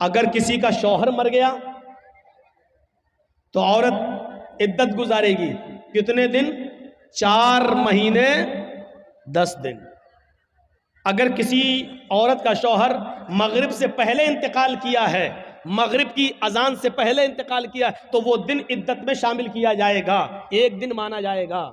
अगर किसी का शौहर मर गया तो औरत इद्दत गुजारेगी कितने दिन? 4 महीने 10 दिन। अगर किसी औरत का शौहर मगरिब से पहले इंतकाल किया है, मगरिब की अजान से पहले इंतकाल किया, तो वो दिन इद्दत में शामिल किया जाएगा, 1 दिन माना जाएगा।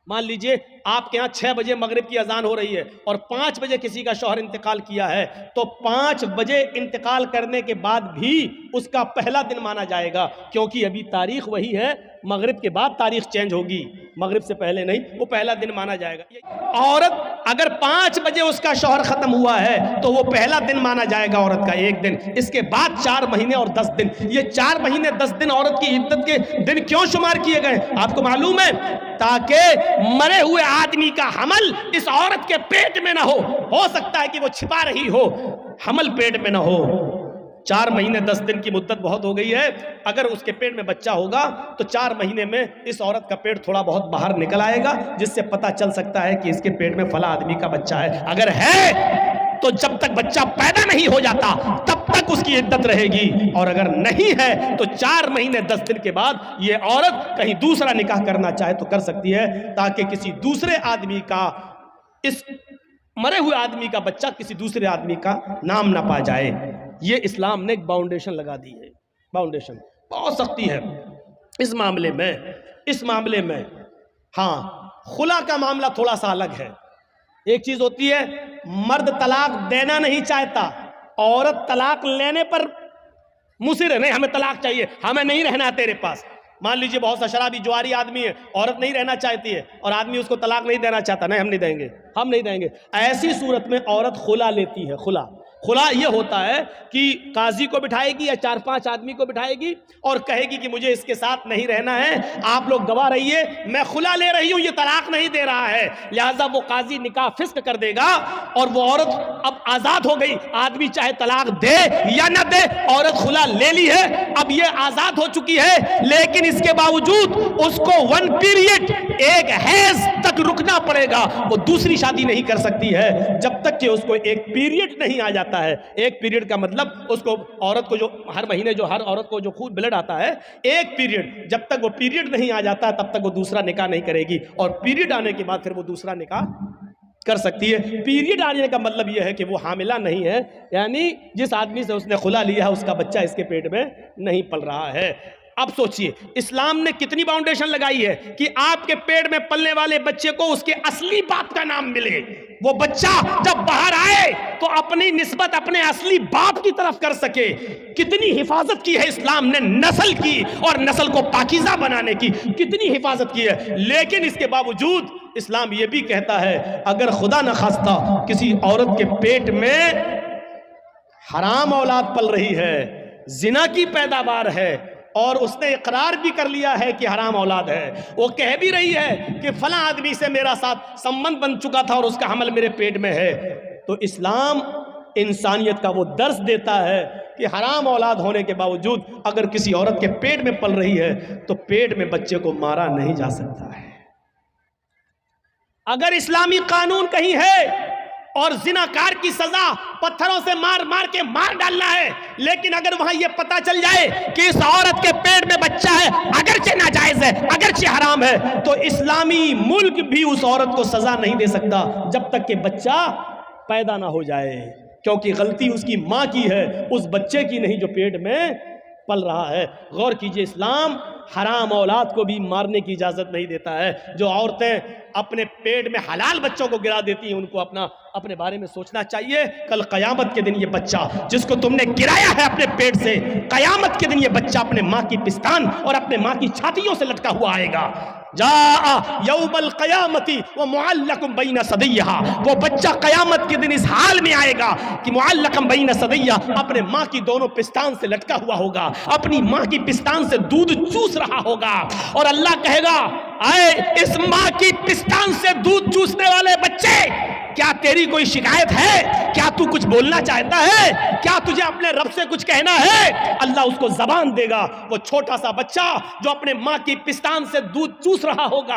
मान लीजिए आपके यहाँ 6 बजे मगरिब की अजान हो रही है और 5 बजे किसी का शौहर इंतकाल किया है, तो 5 बजे इंतकाल करने के बाद भी उसका पहला दिन माना जाएगा, क्योंकि अभी तारीख वही है, मगरिब के बाद तारीख चेंज होगी, मगरिब से पहले नहीं, वो पहला दिन माना जाएगा। औरत अगर 5 बजे उसका शौहर खत्म हुआ है तो वो पहला दिन माना जाएगा औरत का, 1 दिन। इसके बाद 4 महीने और 10 दिन। ये 4 महीने 10 दिन औरत की इद्दत के दिन क्यों शुमार किए गए आपको मालूम है? ताकि मरे हुए आदमी का हमल इस औरत के पेट में ना हो सकता है कि वो छिपा रही हो, हमल पेट में ना हो। 4 महीने 10 दिन की मुद्दत बहुत हो गई है। अगर उसके पेट में बच्चा होगा तो 4 महीने में इस औरत का पेट थोड़ा बहुत बाहर निकल आएगा, जिससे पता चल सकता है कि इसके पेट में फला आदमी का बच्चा है। अगर है तो जब तक बच्चा पैदा नहीं हो जाता तब तक उसकी इद्दत रहेगी, और अगर नहीं है तो 4 महीने 10 दिन के बाद ये औरत कहीं दूसरा निकाह करना चाहे तो कर सकती है, ताकि किसी दूसरे आदमी का, इस मरे हुए आदमी का बच्चा किसी दूसरे आदमी का नाम ना पा जाए। ये इस्लाम ने एक बाउंडेशन लगा दी है, बाउंडेशन बहुत सख्ती है इस मामले में। हाँ, खुला का मामला थोड़ा सा अलग है। एक चीज होती है मर्द तलाक देना नहीं चाहता, औरत तलाक लेने पर मुसिर है, नहीं हमें तलाक चाहिए, हमें नहीं रहना तेरे पास। मान लीजिए बहुत सा शराबी जुआरी आदमी है, औरत नहीं रहना चाहती है और आदमी उसको तलाक नहीं देना चाहता, नहीं हम नहीं देंगे। ऐसी सूरत में औरत खुला लेती है। खुला ये होता है कि काजी को बिठाएगी या 4-5 आदमी को बिठाएगी और कहेगी कि मुझे इसके साथ नहीं रहना है, आप लोग गवाह रहिए, मैं खुला ले रही हूं, ये तलाक नहीं दे रहा है। लिहाजा वो काजी निकाह फिस्क कर देगा और वो औरत अब आजाद हो गई। आदमी चाहे तलाक दे या ना दे, औरत खुला ले ली है, अब ये आजाद हो चुकी है, लेकिन इसके बावजूद उसको 1 पीरियड, एक हैज तक रुकना पड़ेगा। वो दूसरी शादी नहीं कर सकती है जब तक कि उसको एक पीरियड नहीं आ जाता है। एक पीरियड का मतलब उसको, औरत को जो हर महीने जो हर औरत को जो खून ब्लड आता है, एक पीरियड, जब तक वो पीरियड नहीं आ जाता तब तक वो दूसरा निकाह नहीं करेगी, और पीरियड आने के बाद फिर वो दूसरा निकाह कर सकती है। पीरियड आने का मतलब यह है कि वो हामिला नहीं है, यानी जिस आदमी से उसने खुला लिया है उसका बच्चा इसके पेट में नहीं पल रहा है। अब सोचिए इस्लाम ने कितनी बाउंडेशन लगाई है कि आपके पेट में पलने वाले बच्चे को उसके असली बाप का नाम मिले। वो बच्चा जब बाहर आए तो अपनी निस्बत अपने असली बाप की तरफ कर सके। कितनी हिफाजत की है इस्लाम ने नस्ल की, और नस्ल को पाकीज़ा बनाने की कितनी हिफाजत की है। लेकिन इसके बावजूद इस्लाम ये भी कहता है अगर खुदा न खास्ता किसी औरत के पेट में हराम औलाद पल रही है, जिना की पैदावार है, और उसने इकरार भी कर लिया है कि हराम औलाद है, वो कह भी रही है कि फला आदमी से मेरा साथ संबंध बन चुका था और उसका हमल मेरे पेट में है, तो इस्लाम इंसानियत का वो दर्स देता है कि हराम औलाद होने के बावजूद अगर किसी औरत के पेट में पल रही है तो पेट में बच्चे को मारा नहीं जा सकता है। अगर इस्लामी कानून कहीं है और जिनाकार की सजा पत्थरों से मार मार के मार डालना है, लेकिन अगर वहां यह पता चल जाए कि इस औरत के पेट में बच्चा है, अगरचे नाजायज है, अगरचे हराम है, तो इस्लामी मुल्क भी उस औरत को सजा नहीं दे सकता जब तक कि बच्चा पैदा ना हो जाए, क्योंकि गलती उसकी मां की है, उस बच्चे की नहीं जो पेट में पल रहा है। गौर कीजिए, इस्लाम हराम औलाद को भी मारने की इजाजत नहीं देता है। जो औरतें अपने पेट में हलाल बच्चों को गिरा देती हैं उनको अपने बारे में सोचना चाहिए। कल कयामत के दिन ये बच्चा जिसको तुमने गिराया है अपने पेट से, कयामत के दिन ये बच्चा अपने माँ की पिस्तान और अपने माँ की छातियों से लटका हुआ आएगा। जा यौमल कयामती व मुअल्लकुम बैन सदियहा, वो बच्चा कयामत के दिन इस हाल में आएगा कि मुअल्लकुम बैन सदियहा, अपने माँ की दोनों पिस्तान से लटका हुआ होगा, अपनी माँ की पिस्तान से दूध चूस रहा होगा, और अल्लाह कहेगा आए इस माँ की पिस्तान से दूध चूसने वाले बच्चे, क्या तेरी कोई शिकायत है? क्या तू कुछ बोलना चाहता है? क्या तुझे अपने रब से कुछ कहना है? अल्लाह उसको जबान देगा। वो छोटा सा बच्चा जो अपने माँ की पिस्तान से दूध चूस रहा होगा,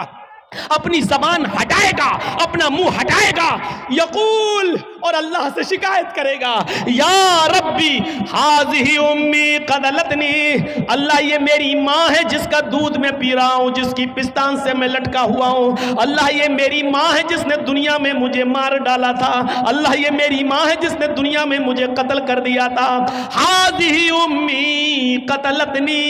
अपनी जबान हटाएगा, अपना मुंह हटाएगा, यकूल, और अल्लाह से शिकायत करेगा, या रब्बी हाज़िही उम्मी क़दलतनी, अल्लाह ये मेरी माँ है जिसका दूध मैं पी रहा हूँ, जिसकी पिस्तान से मैं लटका हुआ हूँ। अल्लाह ये मेरी माँ है जिसने दुनिया में मुझे मार डाला था। अल्लाह ये मेरी माँ है जिसने दुनिया में मुझे कत्ल कर दिया था। हाज़िही उम्मी क़तलतनी,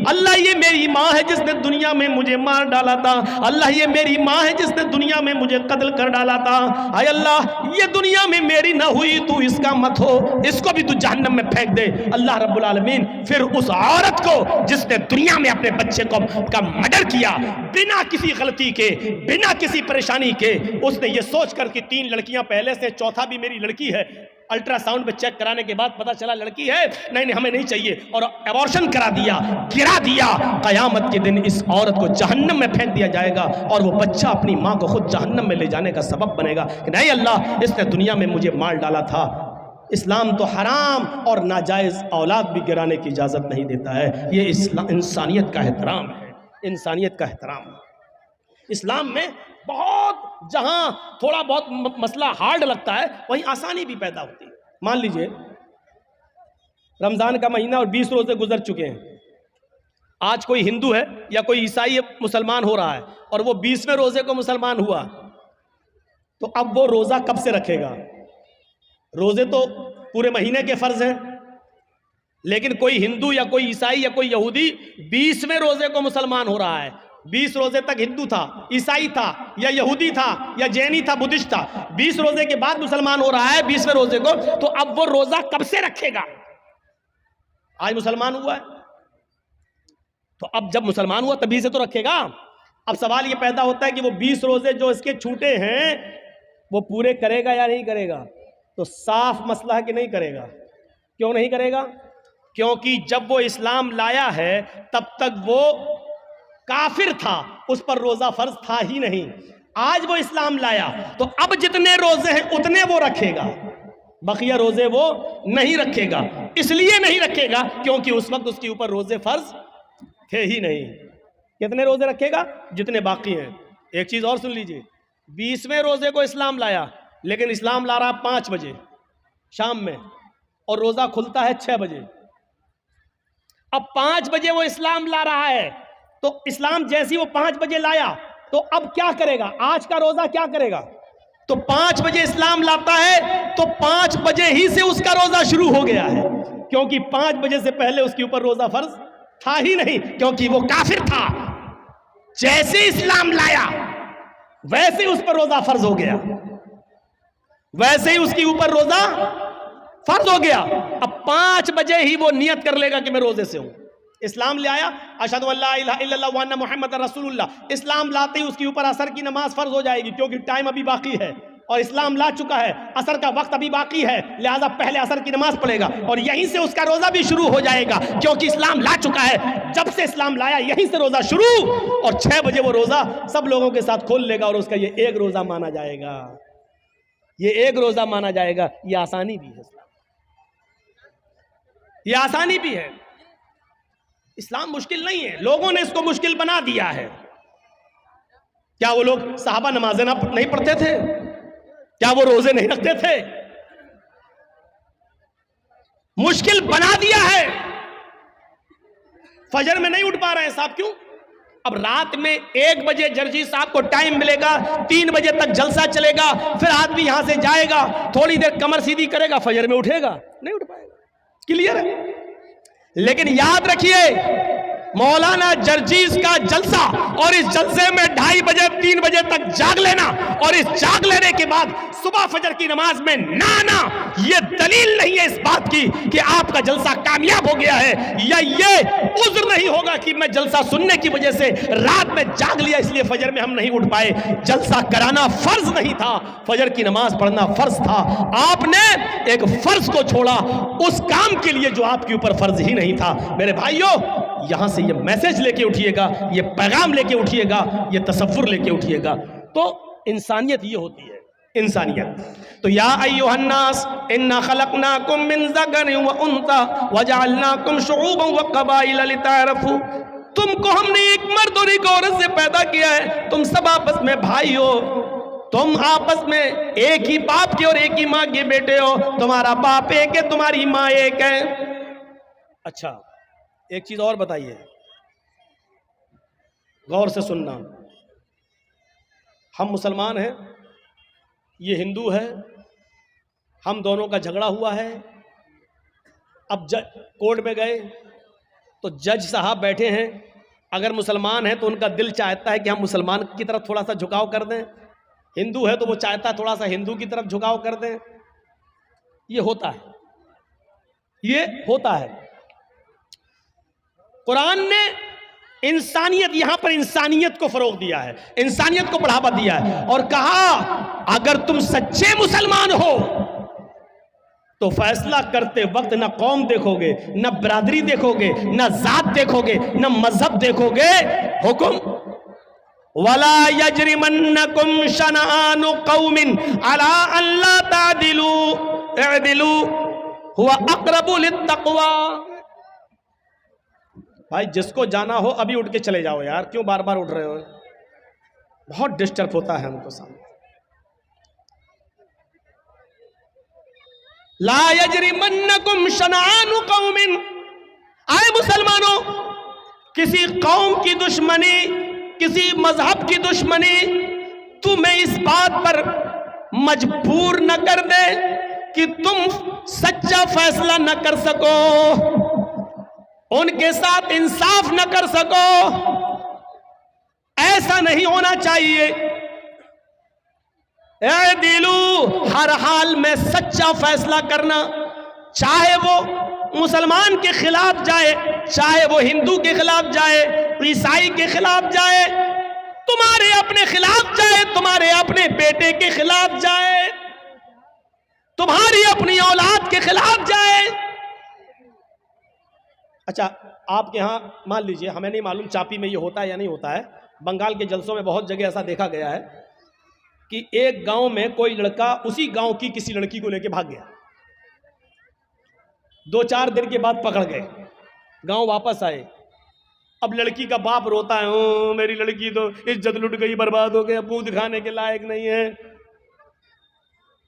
अल्लाह ये मेरी माँ है जिसने दुनिया में मुझे मार डाला था। अल्लाह ये मेरी माँ है जिसने दुनिया में मुझे कत्ल कर डाला था। हाय अल्लाह ये दुनिया में मेरी ना हुई, तू इसका मत हो, इसको भी तू जहन्नम में फेंक दे। अल्लाह रब्बुल आलमीन फिर उस औरत को जिसने दुनिया में अपने बच्चे को का मर्डर किया बिना किसी गलती के, बिना किसी परेशानी के, उसने ये सोच कर कि 3 लड़कियां पहले से, चौथा भी मेरी लड़की है, अल्ट्रासाउंड पे चेक कराने के बाद पता चला लड़की है, नहीं नहीं हमें नहीं चाहिए, और एबॉर्शन करा दिया, गिरा दिया। कयामत के दिन इस औरत को जहन्नम में फेंक दिया जाएगा और वो बच्चा अपनी माँ को खुद जहन्नम में ले जाने का सबब बनेगा कि नहीं अल्लाह इसने दुनिया में मुझे मार डाला था। इस्लाम तो हराम और नाजायज़ औलाद भी गिराने की इजाज़त नहीं देता है। ये इंसानियत का एहतराम है, इंसानियत का एहतराम। इस्लाम में बहुत जहाँ थोड़ा बहुत मसला हार्ड लगता है वहीं आसानी भी पैदा होती है। मान लीजिए रमज़ान का महीना और 20 रोज़े गुजर चुके हैं। आज कोई हिंदू है या कोई ईसाई मुसलमान हो रहा है और वो 20वें रोज़े को मुसलमान हुआ, तो अब वो रोज़ा कब से रखेगा? रोज़े तो पूरे महीने के फ़र्ज हैं, लेकिन कोई हिंदू या कोई ईसाई या कोई यहूदी 20वें रोज़े को मुसलमान हो रहा है। 20 रोजे तक हिंदू था, ईसाई था या यहूदी था या जैनी था, बुद्धिस्ट था, 20 रोजे के बाद मुसलमान हो रहा है 20वें रोजे को, तो अब वो रोजा कब से रखेगा? आज मुसलमान हुआ है तो अब जब मुसलमान हुआ तभी से तो रखेगा। अब सवाल ये पैदा होता है कि वो 20 रोजे जो इसके छूटे हैं वो पूरे करेगा या नहीं करेगा? तो साफ मसला है कि नहीं करेगा। क्यों नहीं करेगा? क्योंकि जब वो इस्लाम लाया है तब तक वो काफिर था, उस पर रोजा फर्ज था ही नहीं। आज वो इस्लाम लाया तो अब जितने रोजे हैं उतने वो रखेगा, बकिया रोजे वो नहीं रखेगा। इसलिए नहीं रखेगा क्योंकि उस वक्त उसके ऊपर रोजे फर्ज थे ही नहीं। कितने रोजे रखेगा? जितने बाकी हैं। एक चीज और सुन लीजिए, 20वें रोजे को इस्लाम लाया, लेकिन इस्लाम ला रहा 5 बजे शाम में और रोजा खुलता है 6 बजे। अब 5 बजे वो इस्लाम ला रहा है, तो इस्लाम जैसी वो 5 बजे लाया तो अब क्या करेगा? आज का रोजा क्या करेगा? तो 5 बजे इस्लाम लाता है तो 5 बजे ही से उसका रोजा शुरू हो गया है, क्योंकि 5 बजे से पहले उसके ऊपर रोजा फर्ज था ही नहीं, क्योंकि वो काफिर था। जैसे इस्लाम लाया वैसे ही उस पर रोजा फर्ज हो गया, वैसे ही उसके ऊपर रोजा फर्ज हो गया। अब 5 बजे ही वो नियत कर लेगा कि मैं रोजे से हूं। इस्लाम ले आया, अशहदु अल्ला इलाहा इल्लल्लाह व अन्ना मुहम्मदर रसूलुल्लाह, इस्लाम लाते ही उसके ऊपर असर की नमाज फर्ज हो जाएगी, क्योंकि टाइम अभी बाकी है और इस्लाम ला चुका है, असर का वक्त अभी बाकी है, लिहाजा पहले असर की नमाज पढ़ेगा और यहीं से उसका रोजा भी शुरू हो जाएगा, क्योंकि इस्लाम ला चुका है। जब से इस्लाम लाया यहीं से रोजा शुरू, और 6 बजे वो रोजा सब लोगों के साथ खोल लेगा और उसका ये एक रोजा माना जाएगा, ये एक रोजा माना जाएगा। ये आसानी भी है इस्लाम, ये आसानी भी है। इस्लाम मुश्किल नहीं है, लोगों ने इसको मुश्किल बना दिया है। क्या वो लोग साहबा नमाजें नहीं पढ़ते थे? क्या वो रोजे नहीं रखते थे? मुश्किल बना दिया है। फजर में नहीं उठ पा रहे हैं साहब, क्यों? अब रात में 1 बजे जर्जी साहब को टाइम मिलेगा, 3 बजे तक जलसा चलेगा, फिर आदमी यहां से जाएगा, थोड़ी देर कमर सीधी करेगा, फजर में उठेगा? नहीं उठ पाएगा। क्लियर है? लेकिन याद रखिए, मौलाना जर्जीस का जलसा और इस जलसे में 2:30 बजे 3 बजे तक जाग लेना और इस जाग लेने के बाद सुबह फजर की नमाज में ना आना, यह दलील नहीं है इस बात की कि आपका जलसा कामयाब हो गया है, या ये उज्र नहीं होगा कि मैं जलसा सुनने की वजह से रात में जाग लिया इसलिए फजर में हम नहीं उठ पाए। जलसा कराना फर्ज नहीं था, फजर की नमाज पढ़ना फर्ज था। आपने एक फर्ज को छोड़ा उस काम के लिए जो आपके ऊपर फर्ज ही नहीं था। मेरे भाइयों, यहां से ये मैसेज लेके उठिएगा, ये पैगाम लेके उठिएगा, ये तसव्वुर लेके उठिएगा। तो इंसानियत ये होती है, इंसानियत। तो या अय्युहन्नास इन्ना खलकनाकुम मिन ज़करिन व उन्सा व जअलनाकुम शुऊबन व क़बाइल लितारफू, तुमको हमने एक मर्द और एक औरत से पैदा किया है, तुम सब आपस में भाई हो, तुम आपस में एक ही बाप के और एक ही मां के बेटे हो, तुम्हारा बाप एक है, तुम्हारी मां एक है। अच्छा, एक चीज और बताइए, गौर से सुनना। हम मुसलमान हैं, ये हिंदू है, हम दोनों का झगड़ा हुआ है। अब कोर्ट में गए तो जज साहब बैठे हैं, अगर मुसलमान है तो उनका दिल चाहता है कि हम मुसलमान की तरफ थोड़ा सा झुकाव कर दें, हिंदू है तो वो चाहता है थोड़ा सा हिंदू की तरफ झुकाव कर दें। ये होता है, ये होता है। कुरान ने इंसानियत, यहां पर इंसानियत को फरोग दिया है, इंसानियत को बढ़ावा दिया है और कहा अगर तुम सच्चे मुसलमान हो तो फैसला करते वक्त न कौम देखोगे, न बरादरी देखोगे, न जात देखोगे, न मजहब देखोगे। हुक्म वला यजरिमन्नकुम शनआनु कौमिन अला अल्ला तादिलू इअदिलू हुवा अक़रबु लित्तक़वा। भाई जिसको जाना हो अभी उठ के चले जाओ यार, क्यों बार बार उठ रहे हो? बहुत डिस्टर्ब होता है हमको सामने। ला यजरिमन्नकुम शनआनु कौमिन, आए मुसलमानों, किसी कौम की दुश्मनी, किसी मजहब की दुश्मनी तुम्हें इस बात पर मजबूर न कर दे कि तुम सच्चा फैसला न कर सको, उनके साथ इंसाफ न कर सको। ऐसा नहीं होना चाहिए। ए दिलू, हर हाल में सच्चा फैसला करना, चाहे वो मुसलमान के खिलाफ जाए, चाहे वो हिंदू के खिलाफ जाए, ईसाई के खिलाफ जाए, तुम्हारे अपने खिलाफ जाए, तुम्हारे अपने बेटे के खिलाफ जाए, तुम्हारी अपनी औलाद के खिलाफ जाए। अच्छा, आपके यहां मान लीजिए, हमें नहीं मालूम चापी में ये होता है या नहीं होता है, बंगाल के जलसों में बहुत जगह ऐसा देखा गया है कि एक गांव में कोई लड़का उसी गांव की किसी लड़की को लेकर भाग गया, 2-4 दिन के बाद पकड़ गए, गांव वापस आए। अब लड़की का बाप रोता है, ओ मेरी लड़की तो इज्जत लुट गई, बर्बाद हो गया, मुंह दिखाने के लायक नहीं है।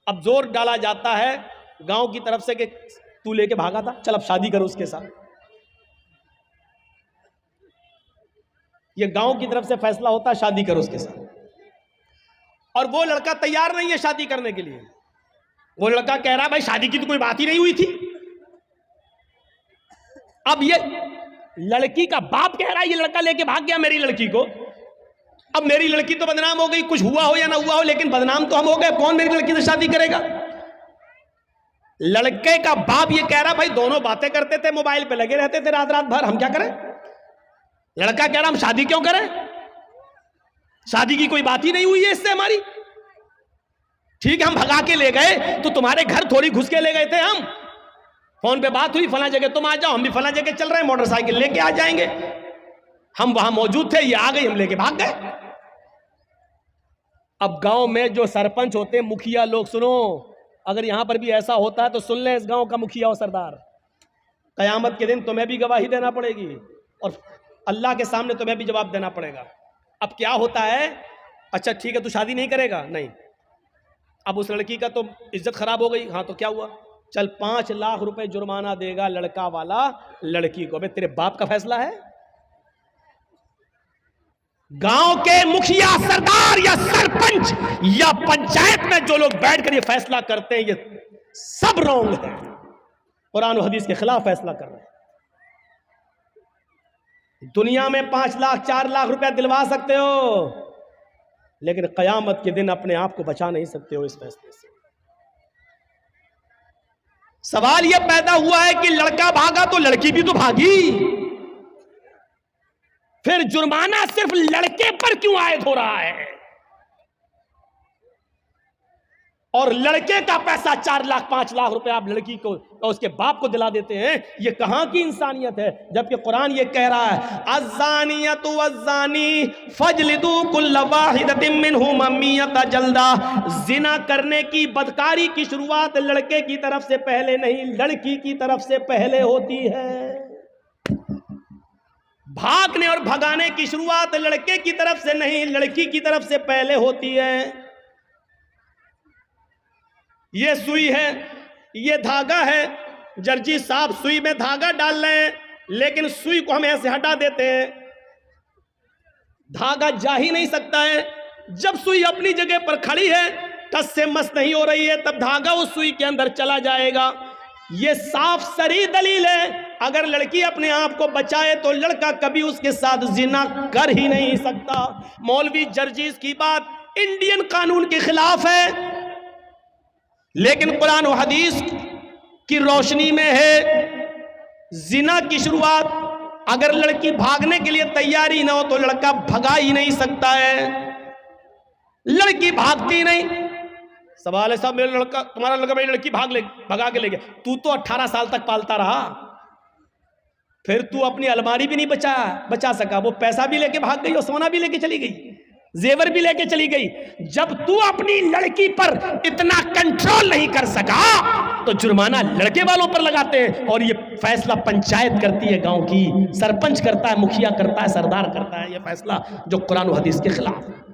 अब जोर डाला जाता है गांव की तरफ से कि तू लेके भागा था, चल अब शादी करो उसके साथ। ये गांव की तरफ से फैसला होता है, शादी करो उसके साथ, और वो लड़का तैयार नहीं है शादी करने के लिए। वो लड़का कह रहा है भाई शादी की तो कोई बात ही नहीं हुई थी। अब ये लड़की का बाप कह रहा है ये लड़का लेके भाग गया मेरी लड़की को, अब मेरी लड़की तो बदनाम हो गई, कुछ हुआ हो या ना हुआ हो, लेकिन बदनाम तो हम हो गए, कौन मेरी लड़की से शादी करेगा? लड़के का बाप ये कह रहा भाई दोनों बातें करते थे, मोबाइल पे लगे रहते थे रात रात भर, हम क्या करें? लड़का कह रहा हम शादी क्यों करें, शादी की कोई बात ही नहीं हुई है इससे हमारी। ठीक है, हम भगा के ले गए तो तुम्हारे घर थोड़ी घुस के ले गए थे, हम फोन पे बात हुई, फला जगह तुम आ जाओ, हम भी फला जगह चल रहे हैं, मोटरसाइकिल लेके आ जाएंगे। हम वहां मौजूद थे, ये आ गई, हम लेके भाग गए। अब गांव में जो सरपंच होते हैं, मुखिया लोग, सुनो, अगर यहां पर भी ऐसा होता है तो सुन ले, इस गांव का मुखिया और सरदार, कयामत के दिन तुम्हें भी गवाही देना पड़ेगी और अल्लाह के सामने तुम्हें भी जवाब देना पड़ेगा। अब क्या होता है, अच्छा ठीक है तू शादी नहीं करेगा, नहीं, अब उस लड़की का तो इज्जत खराब हो गई, हाँ तो क्या हुआ, चल 5 लाख रुपए जुर्माना देगा लड़का वाला लड़की को। अबे तेरे बाप का फैसला है? गांव के मुखिया, सरदार या सरपंच या पंचायत में जो लोग बैठकर ये फैसला करते हैं, ये सब रॉन्ग है, कुरान और हदीस के खिलाफ फैसला कर रहे हैं। दुनिया में 5 लाख 4 लाख रुपया दिलवा सकते हो, लेकिन कयामत के दिन अपने आप को बचा नहीं सकते हो इस फैसले से। सवाल यह पैदा हुआ है कि लड़का भागा तो लड़की भी तो भागी, फिर जुर्माना सिर्फ लड़के पर क्यों आयद हो रहा है? और लड़के का पैसा 4 लाख 5 लाख रुपए आप लड़की को और उसके बाप को दिला देते हैं, ये कहां की इंसानियत है? जबकि कुरान ये कह रहा है अज़्ज़ानियतु वज़्ज़ानी फजलिदू कुल्ल वाहिदतिन मिनहुमा मियता जल्दा। जिना करने की, बदकारी की शुरुआत लड़के की तरफ से पहले नहीं, लड़की की तरफ से पहले होती है। भागने और भगाने की शुरुआत लड़के की तरफ से नहीं, लड़की की तरफ से पहले होती है। ये सुई है, ये धागा है। जर्जी साहब सुई में धागा डाल रहे हैं, लेकिन सुई को हम ऐसे हटा देते हैं, धागा जा ही नहीं सकता है। जब सुई अपनी जगह पर खड़ी है, टस से मस नहीं हो रही है, तब धागा उस सुई के अंदर चला जाएगा। ये साफ सरी दलील है, अगर लड़की अपने आप को बचाए तो लड़का कभी उसके साथ जिना कर ही नहीं सकता। मौलवी जर्जीस की बात इंडियन कानून के खिलाफ है, लेकिन कुरान और हदीस की रोशनी में है। जिना की शुरुआत अगर लड़की भागने के लिए तैयारी ना हो तो लड़का भगा ही नहीं सकता है। लड़की भागती नहीं। सवाल है साहब, मेरा लड़का, तुम्हारा लड़का मेरी लड़की भगा के ले गया। तू तो 18 साल तक पालता रहा, फिर तू अपनी अलमारी भी नहीं बचा सका। वो पैसा भी लेके भाग गई और सोना भी लेके चली गई, जेवर भी लेके चली गई। जब तू अपनी लड़की पर इतना कंट्रोल नहीं कर सका तो जुर्माना लड़के वालों पर लगाते हैं, और ये फैसला पंचायत करती है, गांव की सरपंच करता है, मुखिया करता है, सरदार करता है। ये फैसला जो कुरान और हदीस के खिलाफ है।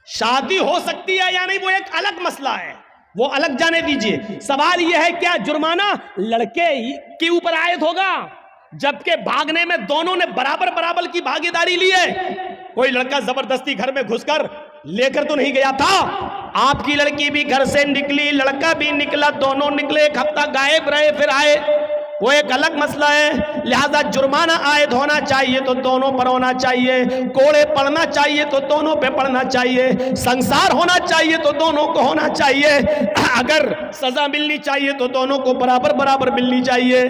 शादी हो सकती है या नहीं वो एक अलग मसला है, वो अलग जाने दीजिए। सवाल यह है क्या जुर्माना लड़के के ऊपर आयद होगा, जबकि भागने में दोनों ने बराबर की भागीदारी ली है। कोई लड़का जबरदस्ती घर में घुसकर लेकर तो नहीं गया था। आपकी लड़की भी घर से निकली, लड़का भी निकला, दोनों निकले, एक हफ्ता गायब रहे, फिर आए, वो एक अलग मसला है। लिहाजा जुर्माना आयद होना चाहिए तो दोनों पर होना चाहिए, कोड़े पड़ना चाहिए तो दोनों पे पड़ना चाहिए, संसार होना चाहिए तो दोनों को होना चाहिए, अगर सजा मिलनी चाहिए तो दोनों को बराबर मिलनी चाहिए।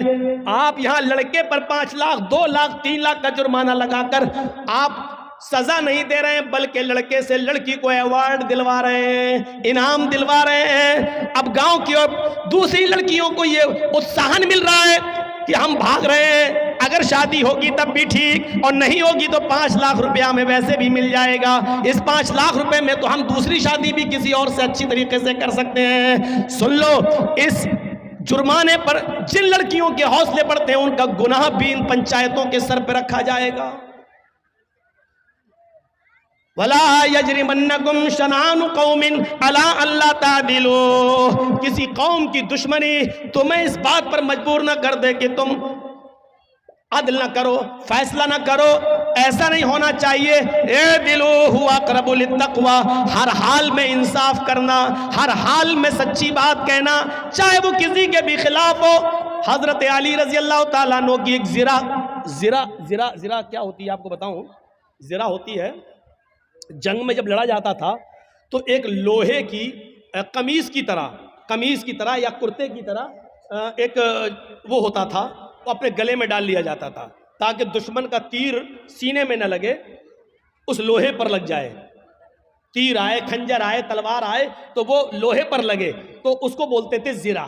आप यहाँ लड़के पर 5 लाख, 2 लाख, 3 लाख का जुर्माना लगाकर आप सजा नहीं दे रहे हैं, बल्कि लड़के से लड़की को अवार्ड दिलवा रहे हैं, इनाम दिलवा रहे हैं। अब गांव की और दूसरी लड़कियों को ये उत्साहन मिल रहा है कि हम भाग रहे हैं, अगर शादी होगी तब भी ठीक, और नहीं होगी तो 5 लाख रुपया हमें वैसे भी मिल जाएगा। इस 5 लाख रुपए में तो हम दूसरी शादी भी किसी और से अच्छी तरीके से कर सकते हैं। सुन लो, इस जुर्माने पर जिन लड़कियों के हौसले बढ़ते हैं उनका गुनाह भी इन पंचायतों के सर पर रखा जाएगा। वला यजरिमन्नकुम शनानु कौमिन अला अल्ला तादिलू, किसी कौम की दुश्मनी तुम्हें इस बात पर मजबूर न कर दे कि तुम अदल न करो, फैसला न करो। ऐसा नहीं होना चाहिए। ए दिलो हुआ क़रबुल तक़वा, हर हाल में इंसाफ करना, हर हाल में सच्ची बात कहना, चाहे वो किसी के भी खिलाफ हो। हजरत अली रजी अल्लाह ताला अन्हु की एक जिरा क्या होती है आपको बताऊं। जिरा होती है, जंग में जब लड़ा जाता था तो एक लोहे की कमीज की तरह या कुर्ते की तरह एक वो होता था, वो अपने गले में डाल लिया जाता था ताकि दुश्मन का तीर सीने में न लगे, उस लोहे पर लग जाए। तीर आए, खंजर आए, तलवार आए तो वो लोहे पर लगे, तो उसको बोलते थे जिरा।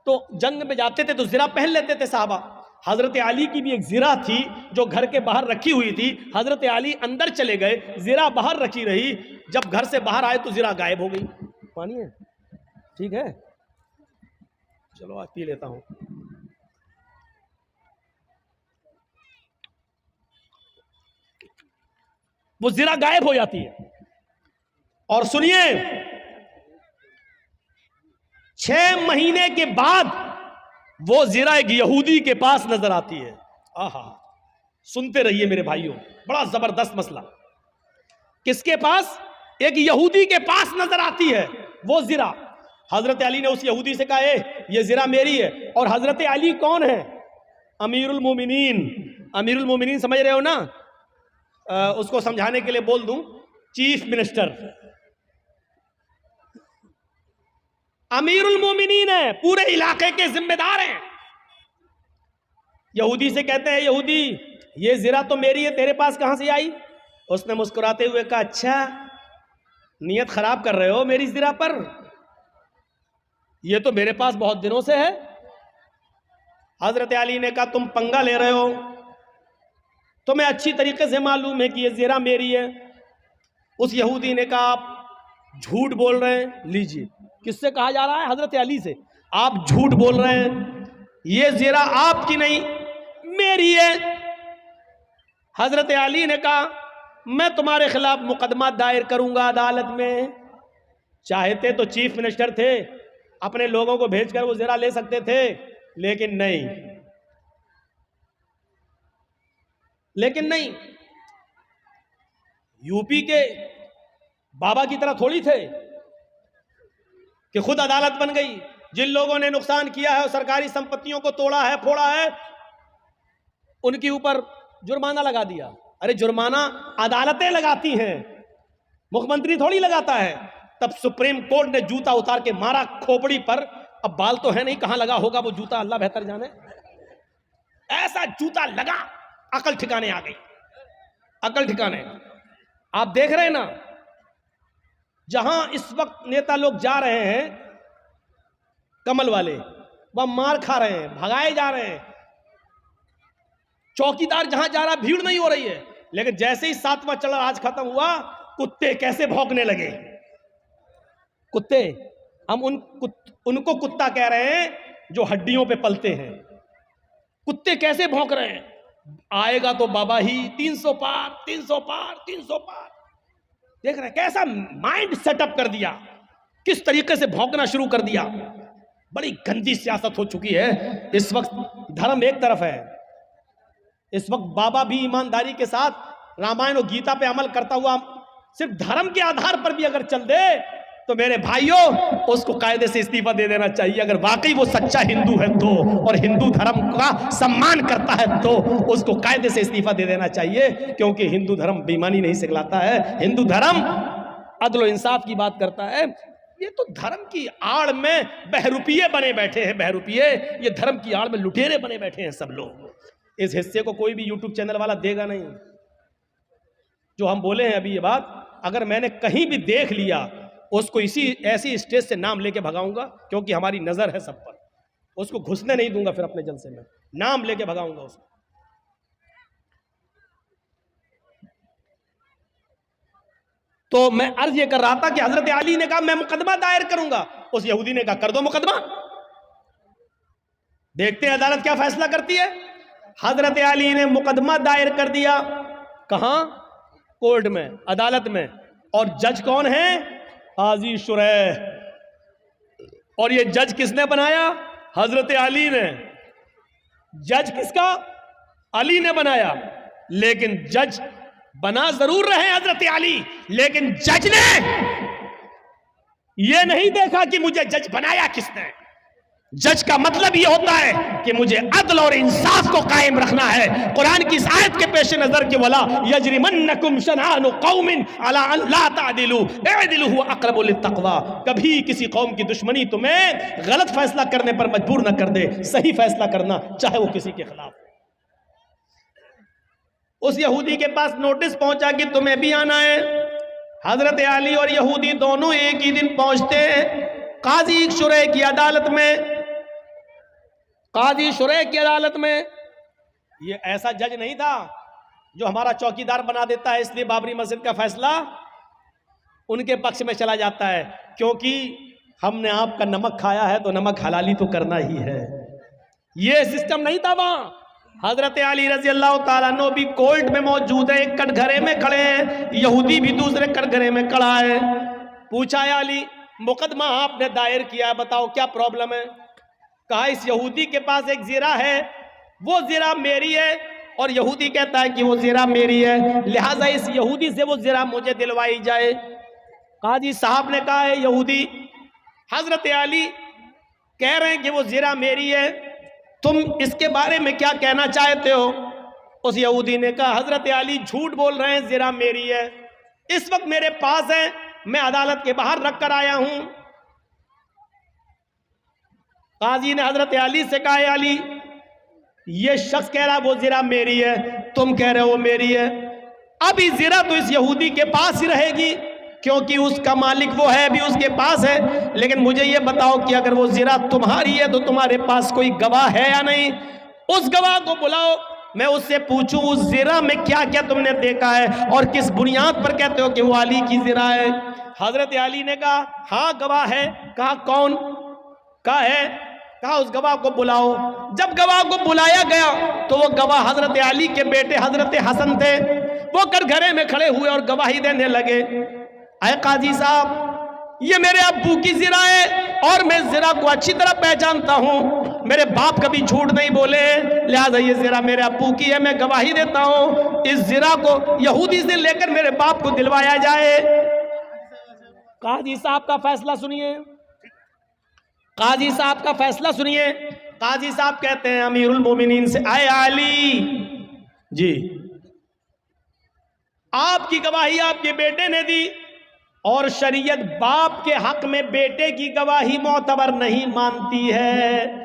तो जंग में जाते थे तो जिरा पहन लेते थे साहबा। हजरत अली की भी एक जिरा थी जो घर के बाहर रखी हुई थी। हजरत अली अंदर चले गए, जिरा बाहर रखी रही। जब घर से बाहर आए तो जिरा गायब हो गई। पानी है? ठीक है, चलो आज पी लेता हूं। वो जिरा गायब हो जाती है। और सुनिए, 6 महीने के बाद वो जिरा एक यहूदी के पास नजर आती है। आहा, सुनते रहिए मेरे भाइयों, बड़ा जबरदस्त मसला। किसके पास? एक यहूदी के पास नजर आती है वो जिरा। हजरत अली ने उस यहूदी से कहा, ये जिरा मेरी है। और हजरत अली कौन है? अमीरुल मोमिनीन। अमीरुल मोमिनीन समझ रहे हो ना? उसको समझाने के लिए बोल दूं, चीफ मिनिस्टर। अमीरुल मोमिनीन है, पूरे इलाके के जिम्मेदार हैं। यहूदी से कहते हैं, यहूदी ये जिरा तो मेरी है, तेरे पास कहां से आई? उसने मुस्कुराते हुए कहा, अच्छा नियत खराब कर रहे हो मेरी जिरा पर, ये तो मेरे पास बहुत दिनों से है। हजरत अली ने कहा, तुम पंगा ले रहे हो, तुम्हें अच्छी तरीके से मालूम है कि ये जिरा मेरी है। उस यहूदी ने कहा, आप झूठ बोल रहे हैं। लीजिए, किससे कहा जा रहा है? हजरत अली से। आप झूठ बोल रहे हैं, ये जिरा आपकी नहीं मेरी है। हजरत अली ने कहा, मैं तुम्हारे खिलाफ मुकदमा दायर करूंगा अदालत में। चाहते तो चीफ मिनिस्टर थे, अपने लोगों को भेजकर वो ज़रा ले सकते थे, लेकिन नहीं। यूपी के बाबा की तरह थोड़ी थे कि खुद अदालत बन गई। जिन लोगों ने नुकसान किया है और सरकारी संपत्तियों को तोड़ा है, फोड़ा है, उनके ऊपर जुर्माना लगा दिया। अरे जुर्माना अदालतें लगाती हैं, मुख्यमंत्री थोड़ी लगाता है। तब सुप्रीम कोर्ट ने जूता उतार के मारा खोपड़ी पर। अब बाल तो है नहीं, कहां लगा होगा वो जूता, अल्लाह बेहतर जाने। ऐसा जूता लगा, अकल ठिकाने आ गई, अकल ठिकाने। आप देख रहे हैं ना, जहां इस वक्त नेता लोग जा रहे हैं कमल वाले, वह मार खा रहे हैं, भगाए जा रहे हैं। चौकीदार जहां जा रहा भीड़ नहीं हो रही है, लेकिन जैसे ही 7वां चढ़ा आज खत्म हुआ, कुत्ते कैसे भौंकने लगे। कुत्ते, हम उनको कुत्ता कह रहे हैं जो हड्डियों पे पलते हैं। कुत्ते कैसे भौंक रहे हैं। आएगा तो बाबा ही 300 पार, 300 पार, 300 पार। देख रहे हैं कैसा माइंड सेटअप कर दिया, किस तरीके से भौंकना शुरू कर दिया। बड़ी गंदी सियासत हो चुकी है इस वक्त। धर्म एक तरफ है, इस वक्त बाबा भी ईमानदारी के साथ रामायण और गीता पे अमल करता हुआ सिर्फ धर्म के आधार पर भी अगर चल दे तो मेरे भाइयों उसको कायदे से इस्तीफा दे देना चाहिए। अगर वाकई वो सच्चा हिंदू है तो, और हिंदू धर्म का सम्मान करता है तो उसको कायदे से इस्तीफा दे देना चाहिए, क्योंकि हिंदू धर्म बेईमानी नहीं सिखलाता है। हिंदू धर्म अदल और इंसाफ की बात करता है। ये तो धर्म की आड़ में बहरूपिये बने बैठे हैं, बहरूपिये। ये धर्म की आड़ में लुटेरे बने बैठे हैं सब लोग। इस हिस्से को कोई भी यूट्यूब चैनल वाला देगा नहीं। जो हम बोले हैं अभी ये बात, अगर मैंने कहीं भी देख लिया, उसको ऐसी स्टेज से नाम लेके भगाऊंगा, क्योंकि हमारी नजर है सब पर। उसको घुसने नहीं दूंगा, फिर अपने जलसे में नाम लेके भगाऊंगा उसको। तो मैं अर्ज ये कर रहा था कि हजरत अली ने कहा मैं मुकदमा दायर करूंगा, उस यहूदी ने कहा कर दो मुकदमा, देखते हैं अदालत क्या फैसला करती है। हजरत अली ने मुकदमा दायर कर दिया। कहां? कोर्ट में, अदालत में। और जज कौन है? काजी शुरैह। और ये जज किसने बनाया? हजरत अली ने। जज किसका? अली ने बनाया। लेकिन जज बना जरूर रहे हजरत अली, लेकिन जज ने यह नहीं देखा कि मुझे जज बनाया किसने। जज का मतलब यह होता है कि मुझे अदल और इंसाफ को कायम रखना है। कुरान की इस आयत के पेश नजर के वला यजरिमन्नकुम शनानु कौमिन अला अन ला तादिलु इदिलु हुवा अक़रबु लित्तक़वा। कभी किसी कौम की दुश्मनी तुम्हें गलत फैसला करने पर मजबूर न कर दे, सही फैसला करना, चाहे वो किसी के खिलाफ। उस यहूदी के पास नोटिस पहुंचा कि तुम्हें भी आना है। हजरत अली और यहूदी दोनों एक ही दिन पहुंचते हैं काजी शुरैह की अदालत में। काजी शुरैह की अदालत में ये ऐसा जज नहीं था जो हमारा चौकीदार बना देता है, इसलिए बाबरी मस्जिद का फैसला उनके पक्ष में चला जाता है, क्योंकि हमने आपका नमक खाया है तो नमक हलाली तो करना ही है। ये सिस्टम नहीं था वहां। हजरत अली रजी अल्लाह ताला अन्हु भी कोर्ट में मौजूद है, एक कटघरे में खड़े हैं, यहूदी भी दूसरे कटघरे में खड़ा है। पूछा अली मुकदमा आपने दायर किया, बताओ क्या प्रॉब्लम है। कहा इस यहूदी के पास एक ज़िरा है, वो ज़िरा मेरी है, और यहूदी कहता है कि वो ज़िरा मेरी है, लिहाजा इस यहूदी से वो ज़िरा मुझे दिलवाई जाए। काजी साहब ने कहा है यहूदी हजरत अली कह रहे हैं कि वो ज़िरा मेरी है, तुम इसके बारे में क्या कहना चाहते हो। उस यहूदी ने कहा हजरत अली झूठ बोल रहे हैं, ज़िरा मेरी है, इस वक्त मेरे पास है, मैं अदालत के बाहर रख कर आया हूं। काजी ने हजरत अली से कहा अली ये शख्स कह रहा वो ज़िरा मेरी है, तुम कह रहे हो मेरी है, अभी ज़िरा तो इस यहूदी के पास ही रहेगी, क्योंकि उसका मालिक वो है, भी उसके पास है। लेकिन मुझे ये बताओ कि अगर वो ज़िरा तुम्हारी है तो तुम्हारे पास कोई गवाह है या नहीं। उस गवाह को बुलाओ, मैं उससे पूछूं उस ज़िरा में क्या क्या तुमने देखा है और किस बुनियाद पर कहते हो कि वो अली की ज़िरा है। हजरत अली ने कहा हाँ गवाह है। कहा कौन? कहा है। कहा उस गवाह को बुलाओ। जब गवाह को बुलाया गया तो वो गवाह हजरत अली के बेटे हजरत हसन थे। वो कटघरे में खड़े हुए और गवाही देने लगे, अय काजी साहब, ये मेरे अब्बू की जिरा है और मैं जिरा को अच्छी तरह पहचानता हूं। मेरे बाप कभी झूठ नहीं बोले, लिहाजा ये जिरा मेरे अब्बू की है। मैं गवाही देता हूं इस जिरा को यहूदी से लेकर मेरे बाप को दिलवाया जाए। काजी साहब का फैसला सुनिए, काजी साहब का फैसला सुनिए। काजी साहब कहते हैं अमीरुल मोमिनीन से, आए अली जी, आपकी गवाही आपके बेटे ने दी और शरीयत बाप के हक में बेटे की गवाही मोतबर नहीं मानती है।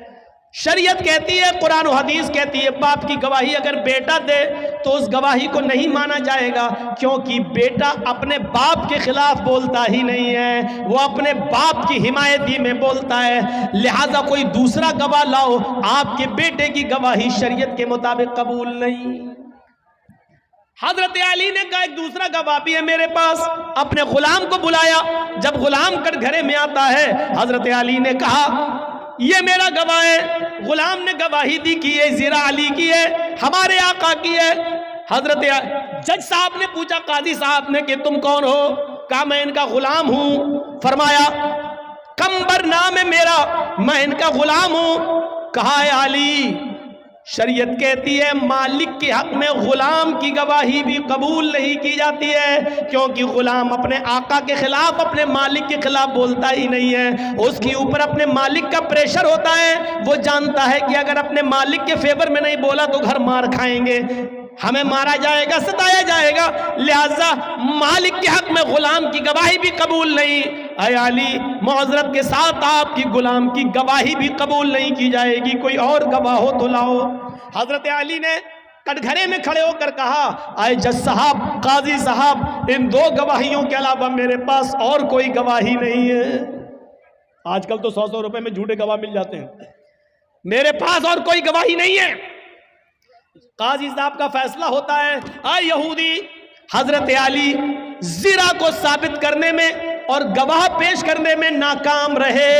शरीयत कहती है, कुरान और हदीस कहती है, बाप की गवाही अगर बेटा दे तो उस गवाही को नहीं माना जाएगा, क्योंकि बेटा अपने बाप के खिलाफ बोलता ही नहीं है, वो अपने बाप की हिमायती में बोलता है। लिहाजा कोई दूसरा गवाह लाओ, आपके बेटे की गवाही शरीयत के मुताबिक कबूल नहीं। हजरत अली ने कहा एक दूसरा गवाह भी है मेरे पास। अपने गुलाम को बुलाया। जब गुलाम कटघरे में आता है, हजरत अली ने कहा ये मेरा गवाह है। गुलाम ने गवाही दी कि ये जिरा अली की है, हमारे आका की है। हजरत जज साहब ने पूछा काजी साहब ने कि तुम कौन हो? कहा मैं इनका गुलाम हूं। फरमाया कंबर नाम है मेरा, मैं इनका गुलाम हूं। कहा है अली, शरीयत कहती है मालिक के हक में गुलाम की गवाही भी कबूल नहीं की जाती है, क्योंकि गुलाम अपने आका के खिलाफ, अपने मालिक के खिलाफ बोलता ही नहीं है। उसके ऊपर अपने मालिक का प्रेशर होता है। वो जानता है कि अगर अपने मालिक के फेवर में नहीं बोला तो घर मार खाएंगे, हमें मारा जाएगा, सताया जाएगा। लिहाजा मालिक के हक में गुलाम की गवाही भी कबूल नहीं। अय अली, मुअज़्ज़रत के साथ आपकी गुलाम की गवाही भी कबूल नहीं की जाएगी, कोई और गवाह हो तो लाओ। हजरत अली ने कटघरे में खड़े होकर कहा, अय जज साहब, काजी साहब, इन दो गवाहियों के अलावा मेरे पास और कोई गवाही नहीं है। आजकल तो 100-100 रुपए में झूठे गवाह मिल जाते हैं। मेरे पास और कोई गवाही नहीं है। काजी साहब का फैसला होता है, आए यहूदी, हजरत अली जिरा को साबित करने में और गवाह पेश करने में नाकाम रहे।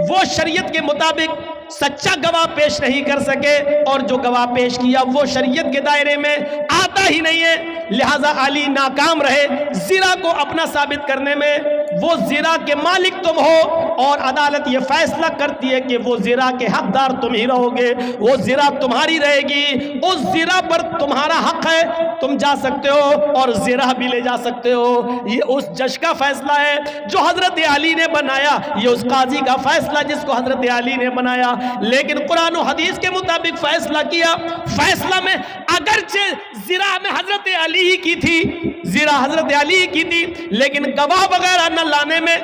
वो शरीयत के मुताबिक सच्चा गवाह पेश नहीं कर सके और जो गवाह पेश किया वो शरीयत के दायरे में आता ही नहीं है। लिहाजा अली नाकाम रहे जिरा को अपना साबित करने में। वो जिरा के मालिक तुम हो और अदालत ये फैसला करती है कि वो जिरा के हकदार तुम ही रहोगे, वो जिरा तुम्हारी रहेगी, उस जिरा पर तुम्हारा हक है, तुम जा सकते हो और जिरा भी ले जा सकते हो। ये उस जज का फैसला है जो हजरत अली ने बनाया, ये उस काजी का फैसला जिसको हजरत अली ने बनाया। लेकिन कुरान और हदीस के मुताबिक फैसला किया। फैसला में अगरचे जिरा में हजरत अली ही की थी, जिरा हजरत अली ही की थी, लेकिन गवाह वगैरह न लाने में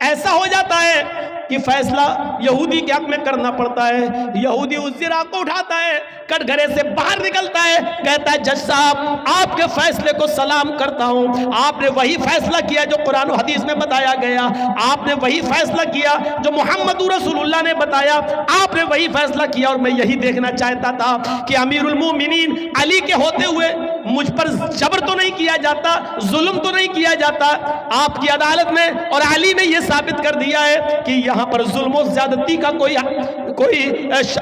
ऐसा हो जाता है कि फैसला यहूदी के हक में करना पड़ता है। यहूदी उस जिरा को उठाता है, कटघरे से बाहर निकलता है, कहता है जज साहब आपके फैसले को सलाम करता हूं। आपने वही फैसला किया जो कुरान और हदीस में बताया गया, आपने वही फैसला किया जो मोहम्मद रसूलुल्लाह ने बताया, आपने वही फैसला किया। और मैं यही देखना चाहता था कि अमीरुल मोमिनीन अली के होते हुए मुझ पर जबर तो नहीं किया जाता, जुल्म तो नहीं किया जाता आपकी अदालत में। और अली ने यह साबित कर दिया है कि यहां पर जुल्म और ज्यादती का कोई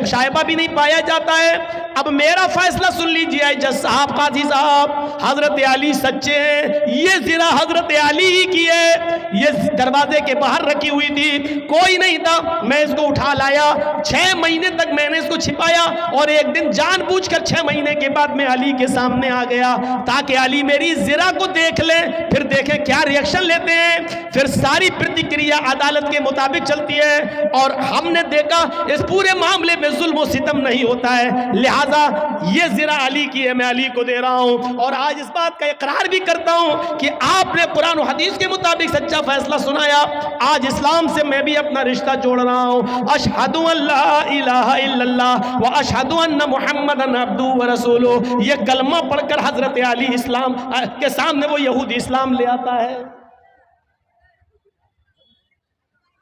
शायबा भी नहीं पाया जाता है। अब मेरा फैसला सुन लीजिए जज साहब, काजी साहब, हजरत अली सच्चे हैं, ये जिरा हजरत अली ही की है। ये दरवाजे के बाहर रखी हुई थी, कोई नहीं था, मैं इसको उठा लाया। 6 महीने तक मैंने इसको छिपाया और एक दिन जानबूझकर 6 महीने के बाद मैं अली के सामने आ गया ताकि अली मेरी जिरा को देख ले, फिर देखें क्या रिएक्शन लेते हैं। फिर सारी प्रतिक्रिया अदालत के मुताबिक चलती है और हमने देखा इस पूरे मामले में जुल्म और सितम नहीं होता है। लिहाजा ये जिरा अली की है, मैं अली को दे रहा हूं। और आज इस बात का इकरार भी करता हूं कि आपने कुरान और हदीस के मुताबिक सच्चा फैसला सुनाया। आज इस्लाम से मैं भी अपना रिश्ता जोड़ रहा हूं। अशहदु अल्ला इलाहा इल्लल्लाह व अशहदु अन्ना मुहम्मदन अब्दुहु व रसूलुहु, ये कलमा पढ़कर हजरत अली इस्लाम के सामने वो यहूदी इस्लाम ले आता है।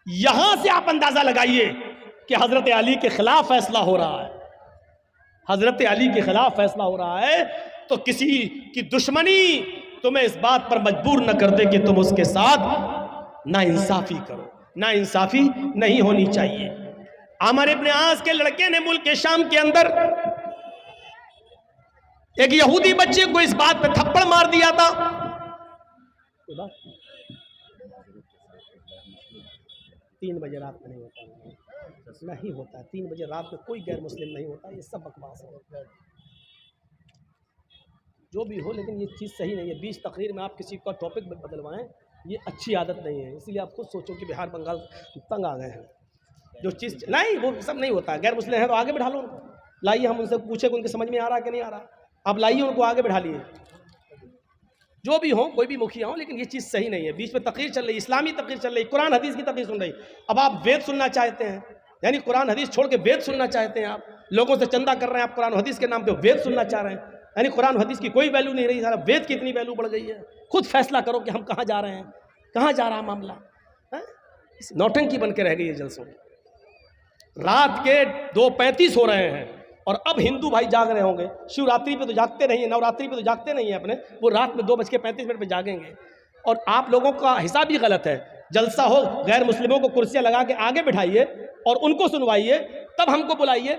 यहां से आप अंदाजा लगाइए कि हजरत अली के खिलाफ फैसला हो रहा है, हजरत अली के खिलाफ फैसला हो रहा है। तो किसी की दुश्मनी तुम्हें इस बात पर मजबूर न कर दे कि तुम उसके साथ नाइंसाफी करो। नाइंसाफी नहीं होनी चाहिए। अमर इब्न आस के लड़के ने मुल्क शाम के अंदर एक यहूदी बच्चे को इस बात पे थप्पड़ मार दिया था। 3 बजे रात में नहीं होता 3 बजे रात में कोई गैर मुस्लिम नहीं होता, ये सब बकवास है। जो भी हो, लेकिन ये चीज़ सही नहीं है। 20 तकरीर में आप किसी का टॉपिक बदलवाएं, ये अच्छी आदत नहीं है। इसलिए आप खुद सोचो कि बिहार बंगाल तंग आ गए हैं। जो चीज़ नहीं, वो सब नहीं होता। गैर मुस्लिम है तो आगे बैठा लो उनको, लाइए, हम उनसे पूछे कि उनके समझ में आ रहा है कि नहीं आ रहा, आप लाइए उनको आगे बैठा लिए। जो भी हो, कोई भी मुखिया हो, लेकिन ये चीज़ सही नहीं है। बीच में तकरीर चल रही, इस्लामी तकरीर चल रही, कुरान हदीस की तकरीर सुन रही। अब आप वेद सुनना चाहते हैं, यानी कुरान हदीस छोड़ के वेद सुनना चाहते हैं। आप लोगों से चंदा कर रहे हैं, आप कुरान हदीस के नाम पे वेद सुनना चाह रहे हैं, यानी कुरान हदीस की कोई वैल्यू नहीं रही, सारा वेद की इतनी वैल्यू बढ़ गई है। खुद फैसला करो कि हम कहाँ जा रहे हैं, कहाँ जा रहा मामला है। नौटंकी बन के रह गई है जलसों। रात के 2:35 हो रहे हैं और अब हिंदू भाई जाग रहे होंगे। शिवरात्रि पे तो जागते नहीं है, नवरात्रि पे तो जागते नहीं है अपने, वो रात में 2:35 पे जागेंगे। और आप लोगों का हिसाब ही गलत है। जलसा हो, गैर मुस्लिमों को कुर्सियाँ लगा के आगे बिठाइए और उनको सुनवाइए, तब हमको बुलाइए,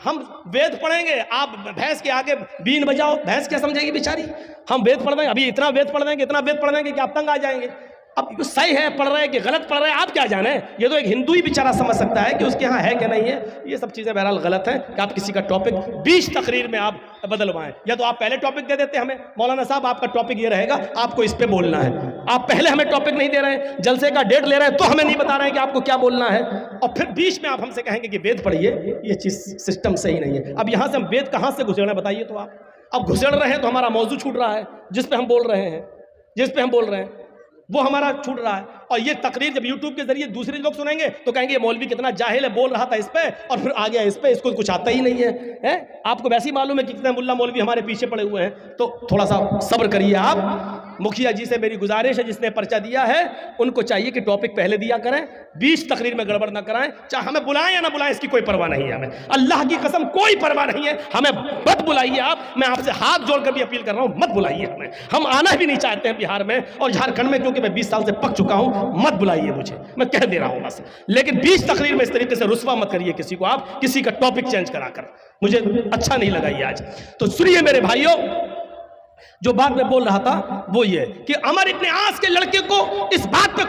हम वेद पढ़ेंगे। आप भैंस के आगे बीन बजाओ, भैंस क्या समझेगी बेचारी। हम वेद पढ़ देंगे, अभी इतना वेद पढ़ देंगे, इतना वेद पढ़ देंगे कि आप तंग आ जाएंगे। अब सही है पढ़ रहे हैं कि गलत पढ़ रहे हैं, आप क्या जाने। ये तो एक हिंदू ही बेचारा समझ सकता है कि उसके यहाँ है कि नहीं है। ये सब चीज़ें बहरहाल गलत हैं कि आप किसी का टॉपिक 20 तकरीर में आप बदलवाएं। या तो आप पहले टॉपिक दे देते हमें, मौलाना साहब आपका टॉपिक ये रहेगा, आपको इस पे बोलना है। आप पहले हमें टॉपिक नहीं दे रहे हैं, जलसे का डेट ले रहे हैं, तो हमें नहीं बता रहे हैं कि आपको क्या बोलना है, और फिर बीच में आप हमसे कहेंगे कि वेद पढ़िए। ये चीज़ सिस्टम सही नहीं है। अब यहाँ से हम वेद कहाँ से घुसेड़ रहे हैं बताइए तो आप। अब घुसेड़ रहे हैं तो हमारा मौजू छूट रहा है, जिस पे हम बोल रहे हैं वो हमारा छूट रहा है। और ये तकरीर जब यूट्यूब के जरिए दूसरे लोग सुनेंगे तो कहेंगे ये मौलवी कितना जाहिल है, बोल रहा था इस पे और फिर आ गया इस पे, इसको कुछ आता ही नहीं है। आपको वैसे ही मालूम है कि कितने मुल्ला मौलवी हमारे पीछे पड़े हुए हैं। तो थोड़ा सा सब्र करिए आप। मुखिया जी से मेरी गुजारिश है, जिसने पर्चा दिया है उनको चाहिए कि टॉपिक पहले दिया करें, 20 तकरीर में गड़बड़ ना कराएं। चाहे हमें बुलाएं या ना बुलाएं, इसकी कोई परवाह नहीं है हमें, अल्लाह की कसम कोई परवाह नहीं है। हमें मत बुलाइए आप, मैं आपसे हाथ जोड़कर भी अपील कर रहा हूं, मत बुलाइए हमें। हम आना भी नहीं चाहते हैं बिहार में और झारखंड में, क्योंकि मैं 20 साल से पक चुका हूं। मत बुलाइए मुझे, मैं कह दे रहा हूं बस। लेकिन 20 तकरीर में इस तरीके से रुस्वा मत करिए किसी को, आप किसी का टॉपिक चेंज कराकर, मुझे अच्छा नहीं लगा ये आज। तो सुनिए मेरे भाइयों, जो बात मैं बोल रहा था वो ये कि अमर इब्न आस के लड़के को इस बात पे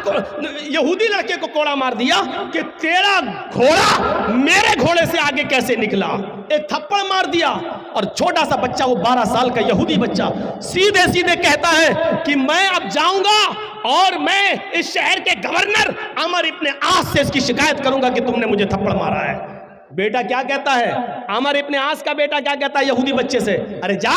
यहूदी लड़के को कोड़ा मार दिया कि तेरा घोड़ा मेरे घोड़े से आगे कैसे निकला। एक थप्पड़ मार दिया और छोटा सा बच्चा, वो 12 साल का यहूदी बच्चा, सीधे सीधे कहता है कि मैं अब जाऊंगा और मैं इस शहर के गवर्नर अमर इब्न आस से इसकी शिकायत करूंगा कि तुमने मुझे थप्पड़ मारा है। बेटा क्या कहता है, अमर इब्न आस का बेटा क्या कहता है यहूदी बच्चे से, अरे जा,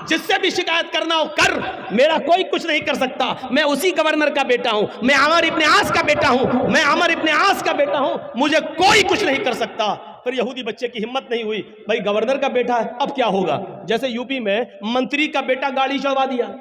जिससे भी शिकायत करना हो कर, मेरा कोई कुछ नहीं कर सकता, मैं उसी गवर्नर का बेटा हूं, मैं अमर इब्न आस का बेटा हूं, मैं अमर इब्न आस का बेटा हूं, मुझे कोई कुछ नहीं कर सकता। फिर यहूदी बच्चे की हिम्मत नहीं हुई, भाई गवर्नर का बेटा है, अब क्या होगा। जैसे यूपी में मंत्री का बेटा गाड़ी चढ़वा दिया।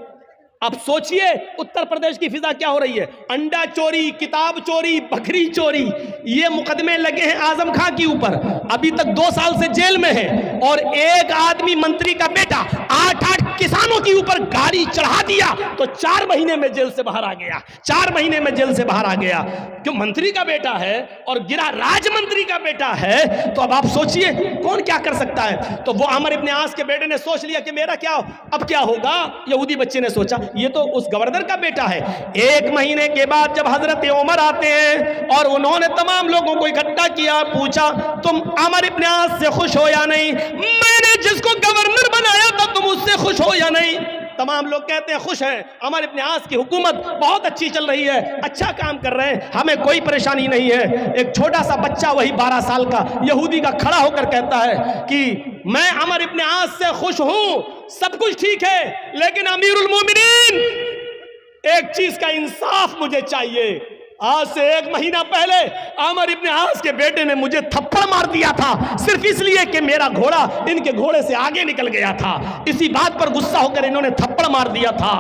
अब सोचिए उत्तर प्रदेश की फिजा क्या हो रही है। अंडा चोरी, किताब चोरी, बकरी चोरी, ये मुकदमे लगे हैं आजम खां के ऊपर, अभी तक 2 साल से जेल में है। और एक आदमी मंत्री का बेटा 8 किसानों के ऊपर गाड़ी चढ़ा दिया तो 4 महीने में जेल से बाहर आ गया, 4 महीने में जेल से बाहर आ गया। क्यों, मंत्री का बेटा है और गिरा राज मंत्री का बेटा है। तो अब आप सोचिए कौन क्या कर सकता है। तो वो अमर इब्न आस के बेटे ने सोच लिया कि मेरा क्या, अब क्या होगा। यहूदी बच्चे ने सोचा ये तो उस गवर्नर का बेटा है। 1 महीने के बाद जब हजरत उमर आते हैं और उन्होंने तमाम लोगों को इकट्ठा किया, पूछा तुम अमर इब्न आस से खुश हो या नहीं, मैंने जिसको गवर्नर बनाया था तुम उससे खुश हो या नहीं। तमाम लोग कहते हैं खुश हैं, अमर इब्न आस की हुकूमत बहुत अच्छी चल रही है, अच्छा काम कर रहे हैं, हमें कोई परेशानी नहीं है। एक छोटा सा बच्चा, वही 12 साल का यहूदी का, खड़ा होकर कहता है कि मैं अमर इब्न आस से खुश हूं, सब कुछ ठीक है, लेकिन अमीरुल मोमिनीन एक चीज का इंसाफ मुझे चाहिए। आज से 1 महीना पहले अमर इब्न आस के बेटे ने मुझे थप्पड़ मार दिया था, सिर्फ इसलिए कि मेरा घोड़ा इनके घोड़े से आगे निकल गया था। इसी बात पर गुस्सा होकर इन्होंने थप्पड़ मार दिया था।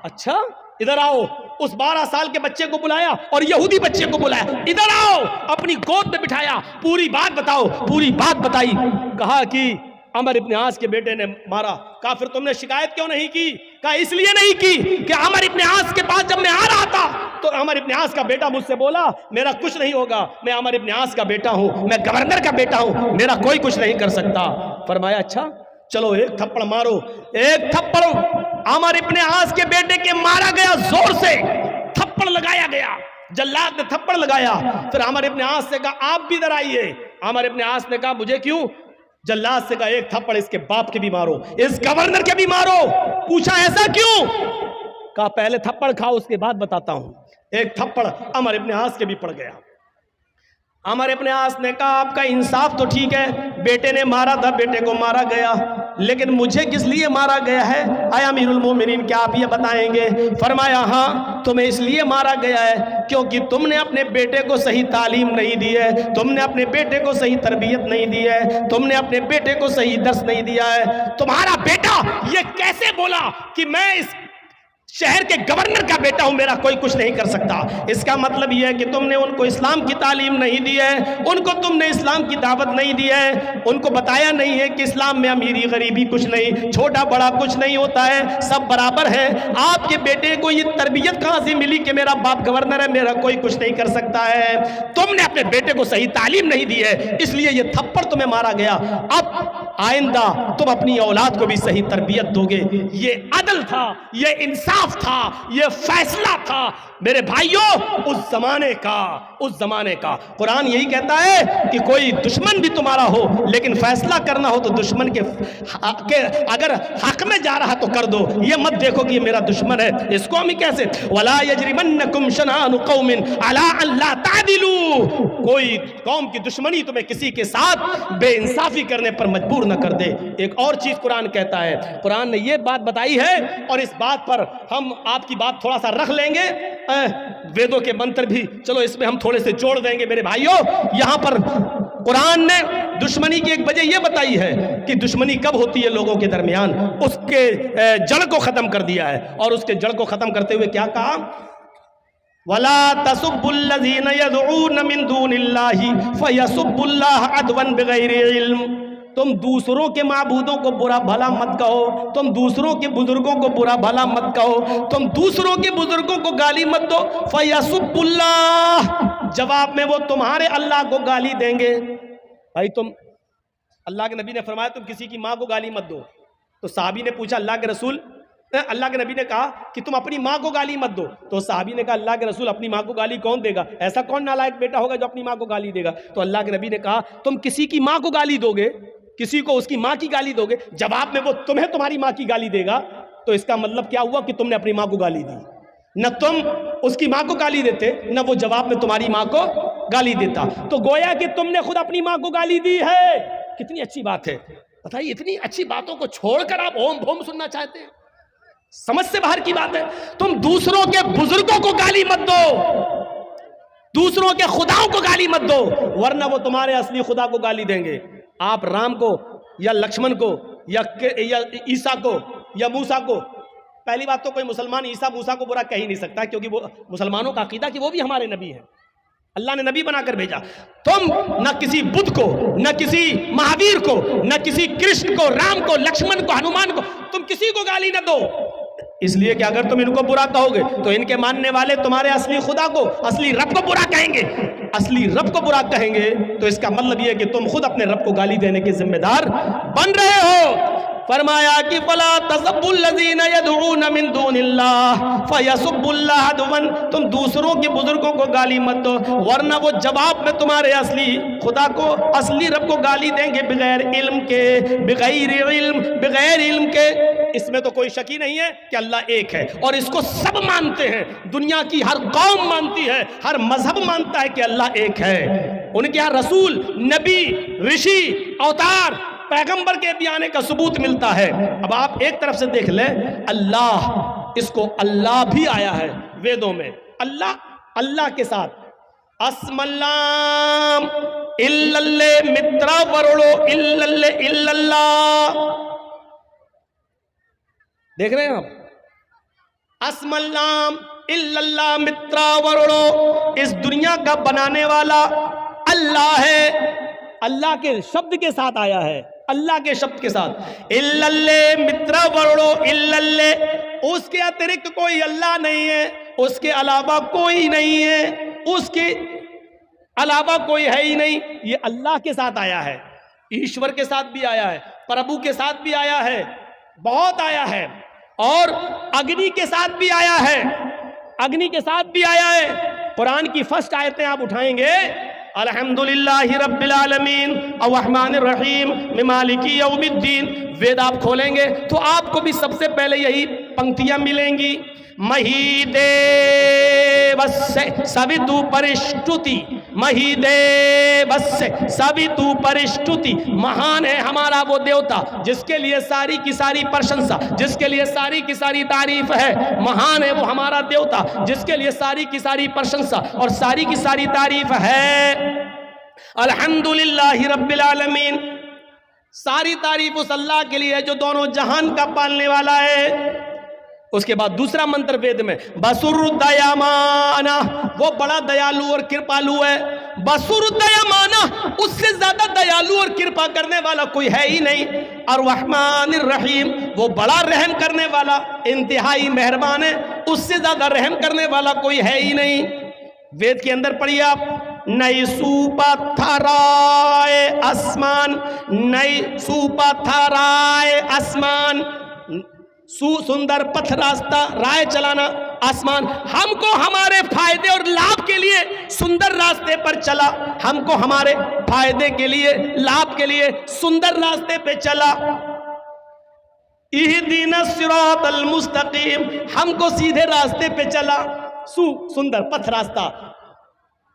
अच्छा इधर आओ, उस 12 साल के बच्चे को बुलाया और यहूदी बच्चे को बुलाया, इधर आओ, अपनी गोद में बिठाया, पूरी बात बताओ। पूरी बात बताई, कहा कि अमर इब्न आस के बेटे ने मारा। कहा फिर तुमने शिकायत क्यों नहीं की। कहा इसलिए नहीं की कि अमर इब्न आस के पास जब मैं आ रहा था तो अमर इब्न आस का बेटा मुझसे बोला मेरा कुछ नहीं होगा, मैं अमर इब्न आस का बेटा हूं, मैं गवर्नर का बेटा हूं, मेरा कोई कुछ नहीं कर सकता। फरमाया अच्छा चलो एक थप्पड़ मारो। एक थप्पड़ अमर इब्ने आस के बेटे के मारा गया, जोर से थप्पड़ लगाया गया, जल्लाद ने थप्पड़ लगाया। फिर अमर इब्ने आस ने कहा आप भी इधर आइए। अमर इब्ने आस ने कहा मुझे क्यों? जल्लाद से कहा एक थप्पड़ इसके बाप के भी मारो, इस गवर्नर के भी मारो। पूछा ऐसा क्यों? कहा पहले थप्पड़ खाओ उसके बाद बताता हूं। एक थप्पड़ अमर इब्ने आस के भी पड़ गया। अमर इब्ने आस ने कहा आपका इंसाफ तो ठीक है, बेटे ने मारा था, बेटे को मारा गया, लेकिन मुझे किस लिए मारा गया है? आया अमीरुल मोमिनीन, क्या आप ये बताएंगे? फरमाया हाँ, तुम्हें इसलिए मारा गया है क्योंकि तुमने अपने बेटे को सही तालीम नहीं दी है, तुमने अपने बेटे को सही तरबियत नहीं दी है, तुमने अपने बेटे को सही दर्स नहीं दिया है। तुम्हारा बेटा ये कैसे बोला कि मैं इस शहर के गवर्नर का बेटा हूं, मेरा कोई कुछ नहीं कर सकता? इसका मतलब यह है कि तुमने उनको इस्लाम की तालीम नहीं दी है, उनको तुमने इस्लाम की दावत नहीं दी है, उनको बताया नहीं है कि इस्लाम में अमीरी गरीबी कुछ नहीं, छोटा बड़ा कुछ नहीं होता है, सब बराबर है। आपके बेटे को ये तरबियत कहां से मिली कि मेरा बाप गवर्नर है, मेरा कोई कुछ नहीं कर सकता है? तुमने अपने बेटे को सही तालीम नहीं दी है, इसलिए ये थप्पड़ तुम्हें मारा गया। अब आइंदा तुम अपनी औलाद को भी सही तरबियत दोगे। ये अदल था, ये इंसाफ था, ये फैसला था मेरे भाइयों उस जमाने का। कुरान यही कहता है कि कोई दुश्मन भी तुम्हारा हो, लेकिन फैसला करना हो तो दुश्मन के अगर हक में जा रहा तो कर दो, ये मत देखो कि ये मेरा दुश्मन है, इसको हम कैसे। वला यजरिमन्नकुम शनानु कौमिन अला अल्ला तादिलू, कोई कौम की दुश्मनी तुम्हें किसी के साथ बेइंसाफी करने पर मजबूर न कर दे। एक और चीज कुरान कहता है, कुरान ने ये बात बताई है और इस बात पर हम आपकी बात थोड़ा सा रख लेंगे, वेदों के मंत्र भी चलो इसमें हम थोड़े से जोड़ देंगे मेरे भाइयों। यहां पर कुरान ने दुश्मनी की एक वजह यह बताई है कि दुश्मनी कब होती है लोगों के दरमियान, उसके जड़ को खत्म कर दिया है। और उसके जड़ को खत्म करते हुए क्या कहा? वला तसुब्बुल्लज़ीना यदऊन मिन दूनिल्लाहि फयसुब्बुल्लाह अदवन बिगैरि इल्म, तुम दूसरों के माबूदों को बुरा भला मत कहो, तुम दूसरों के बुजुर्गों को बुरा भला मत कहो, तुम दूसरों के बुजुर्गों को गाली मत दो। फयसुब्बुल्लाह, जवाब में वो तुम्हारे अल्लाह को गाली देंगे। भाई तुम, अल्लाह के नबी ने फरमाया तुम किसी की माँ को गाली मत दो, तो साहबी ने पूछा अल्लाह के रसूल, अल्लाह के नबी ने कहा कि तुम अपनी माँ को गाली मत दो, तो साहबी ने कहा अल्लाह के रसूल अपनी माँ को गाली कौन देगा? ऐसा कौन नालायक बेटा होगा जो अपनी माँ को गाली देगा? तो अल्लाह के नबी ने कहा तुम किसी की माँ को गाली दोगे, किसी को उसकी माँ की गाली दोगे, जवाब में वो तुम्हें तुम्हारी माँ की गाली देगा, तो इसका मतलब क्या हुआ कि तुमने अपनी माँ को गाली दी। न तुम उसकी माँ को गाली देते, न वो जवाब में तुम्हारी माँ को गाली देता। तो गोया कि तुमने खुद अपनी माँ को गाली दी है। कितनी अच्छी बात है, बताइए, इतनी अच्छी बातों को छोड़कर आप ओम भोम सुनना चाहते हैं? समझ से बाहर की बात है। तुम दूसरों के बुजुर्गों को गाली मत दो, दूसरों के खुदाओं को गाली मत दो, वरना वो तुम्हारे असली खुदा को गाली देंगे। आप राम को या लक्ष्मण को या ईसा को या मूसा को, पहली बात तो कोई मुसलमान ईसा मूसा को बुरा कह ही नहीं सकता, क्योंकि वो मुसलमानों का अकीदा कि वो भी हमारे नबी हैं, अल्लाह ने नबी बनाकर भेजा। तुम न किसी बुद्ध को, न किसी महावीर को, न किसी कृष्ण को, राम को, लक्ष्मण को, हनुमान को, तुम किसी को गाली न दो, इसलिए कि अगर तुम इनको बुरा कहोगे तो इनके मानने वाले तुम्हारे असली खुदा को, असली रब को बुरा कहेंगे। असली रब को बुरा कहेंगे तो इसका मतलब यह कि तुम खुद अपने रब को गाली देने के जिम्मेदार बन रहे हो। फरमाया कि फला तसब्बुल्लज़ीना यदऊन मिन दूनिल्लाह फयसुब्बुल्लाह अदवन, तुम दूसरों के बुजुर्गों को गाली मत दो, वरना वो जवाब में तुम्हारे असली खुदा को, असली रब को गाली देंगे बगैर इल्म के, बगैर इल्म के। इसमें तो कोई शक ही नहीं है कि अल्लाह एक है, और इसको सब मानते हैं, दुनिया की हर कौम मानती है, हर मजहब मानता है कि अल्लाह एक है। उनके यहाँ रसूल, नबी, ऋषि, अवतार, पैगंबर के भी आने का सबूत मिलता है। अब आप एक तरफ से देख लें, अल्लाह, इसको अल्लाह भी आया है वेदों में, अल्लाह, अल्लाह के साथ अस्मल्लाम इल्लल्ले मित्रा वरोड़ो इल्लल्ले इल्लल्लाह, देख रहे हैं आप, अस्मल्लाम इल्लल्लाह मित्रा वरोड़ो, इस दुनिया का बनाने वाला अल्लाह है, अल्लाह के शब्द के साथ आया है, अल्लाह के शब्द के साथ। इल्लल्ले मित्रा वरोड़ो इल्लल्ले, उसके अतिरिक्त कोई अल्लाह नहीं है, उसके अलावा कोई नहीं है, उसके अलावा कोई है ही नहीं, ये अल्लाह के साथ आया है, ईश्वर के साथ भी आया है। प्रभु के साथ भी आया है, बहुत आया है, और अग्नि के साथ भी आया है, अग्नि के साथ भी आया है। कुरान की फर्स्ट आयतें आप उठाएंगे, अल्हम्दुलिल्लाहि रब्बिल आलमीन अर्रहमानिर रहीम मालिकी यौमिद्दीन। वेद आप खोलेंगे तो आपको भी सबसे पहले यही पंक्तियां मिलेंगी, महीदेवस्य सवितु परिष्टुति, महीदेवस्य सवितु परिष्टुति। महान है हमारा वो देवता जिसके लिए सारी की सारी प्रशंसा, जिसके लिए सारी की सारी तारीफ है। महान है वो हमारा देवता जिसके लिए सारी की सारी प्रशंसा और सारी की सारी तारीफ है। अल्हम्दुलिल्लाहि रब्बिल आलमीन, सारी तारीफ उस अल्लाह के लिए है जो दोनों जहान का पालने वाला है। उसके बाद दूसरा मंत्र वेद में, बसुरुद्दयमाना, वो बड़ा दयालु और कृपालु है। बसुरुद्दयमाना, उससे ज्यादा दयालु और कृपा करने वाला कोई है ही नहीं। और रहमानिर रहीम, वो बड़ा रहम करने वाला, इंतहाई मेहरबान है, उससे ज्यादा रहम करने वाला कोई है ही नहीं। वेद के अंदर पढ़िए आप, नई सुपथराए आसमान, नई सुपथराए आसमान, सुंदर पथ रास्ता, राय चलाना आसमान, हमको हमारे फायदे और लाभ के लिए सुंदर रास्ते पर चला, हमको हमारे फायदे के लिए, लाभ के लिए सुंदर रास्ते पे चला। इहदिनस सिरातल मुस्तकीम, हमको सीधे रास्ते पे चला, सुंदर पथ रास्ता,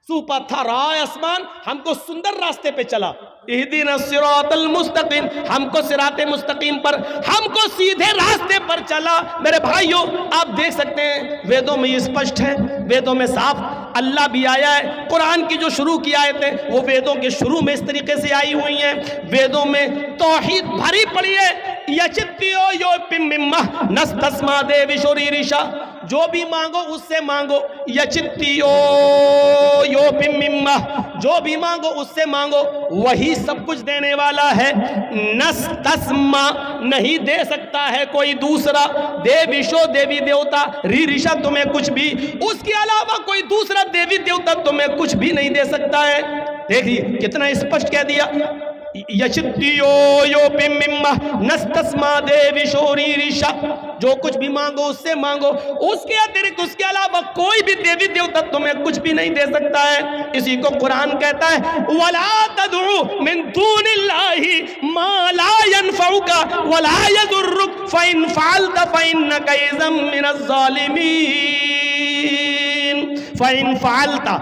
सुपथराए आसमान, हमको सुंदर रास्ते पे चला। इहदिनस सिरातल मुस्तकीम, हमको सिराते मुस्तकीम पर, हमको सीधे रास्ते पर चला। मेरे भाइयों, आप देख सकते हैं वेदों में ये स्पष्ट है, वेदों में साफ अल्लाह भी आया है। कुरान की जो शुरू की आयतें वो वेदों के शुरू में इस तरीके से आई हुई हैं। वेदों में तौहीद भरी पड़ी है। यचित्तियो यो पिम्मिम्मा नस्तस्मा देविशोरी ऋषा, जो भी मांगो उससे मांगो। यचित्तियो यो पिम्मिम्मा, जो भी मांगो उससे मांगो, वही सब कुछ देने वाला है। नस्तस्मा, नहीं दे सकता है कोई दूसरा। देविशो, देवी देवता, ऋषा, तुम्हें कुछ भी, उसके अलावा कोई दूसरा देवी देवता तुम्हें कुछ भी नहीं दे सकता है। देखिए कितना स्पष्ट कह दिया, यचित्तियो यो पिम्मिम्मा नस्तस्मा देविशोरी ऋषा, जो कुछ भी मांगो उससे मांगो, उसके अतिरिक्त, उसके अलावा कोई भी देवी देवता तुम्हें कुछ भी नहीं दे सकता है। इसी को कुरान कहता है, वला तदउ मिन दूनिल्लाहि मा ला यनफउका वला यदुर्रुक फइन फअलता फइन्नका इज़म मिनज़ ज़ालिमीन। फइन फअलता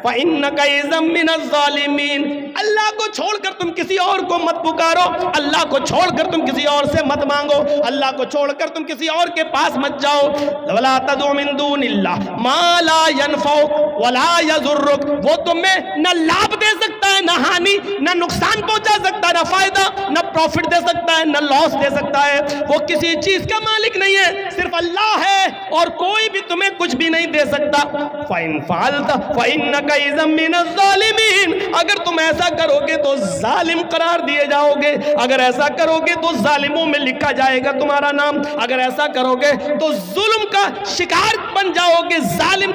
फइन्नका इज़म मिनज़ ज़ालिमीन। अल्लाह को छोड़कर तुम किसी और को मत पुकारो, अल्लाह को छोड़कर तुम किसी और से मत मांगो, अल्लाह को छोड़कर तुम किसी और के पास मत जाओ। वला तदउ मिन दूनिल्लाह मा ला यनफउक वला यज़ुर्रुक, वो तुम्हें न लाभ दे सकता है, न हानि, न नुकसान पहुंचा सकता है, न फायदा, न प्रॉफिट दे सकता है, न लॉस दे सकता है। वो किसी चीज का मालिक नहीं है, सिर्फ अल्लाह है, और कोई भी तुम्हें कुछ भी नहीं दे सकता। फाइन फालता फइन्नका इज़म मिनज़ ज़ालिमीन, अगर तुम ऐसा करोगे तो जालिम करार दिए जाओगे, अगर ऐसा करोगे तो जालिमों में लिखा जाएगा तुम्हारा नाम, अगर ऐसा करोगे तो जुल्म का शिकार बन जाओगे, जालिम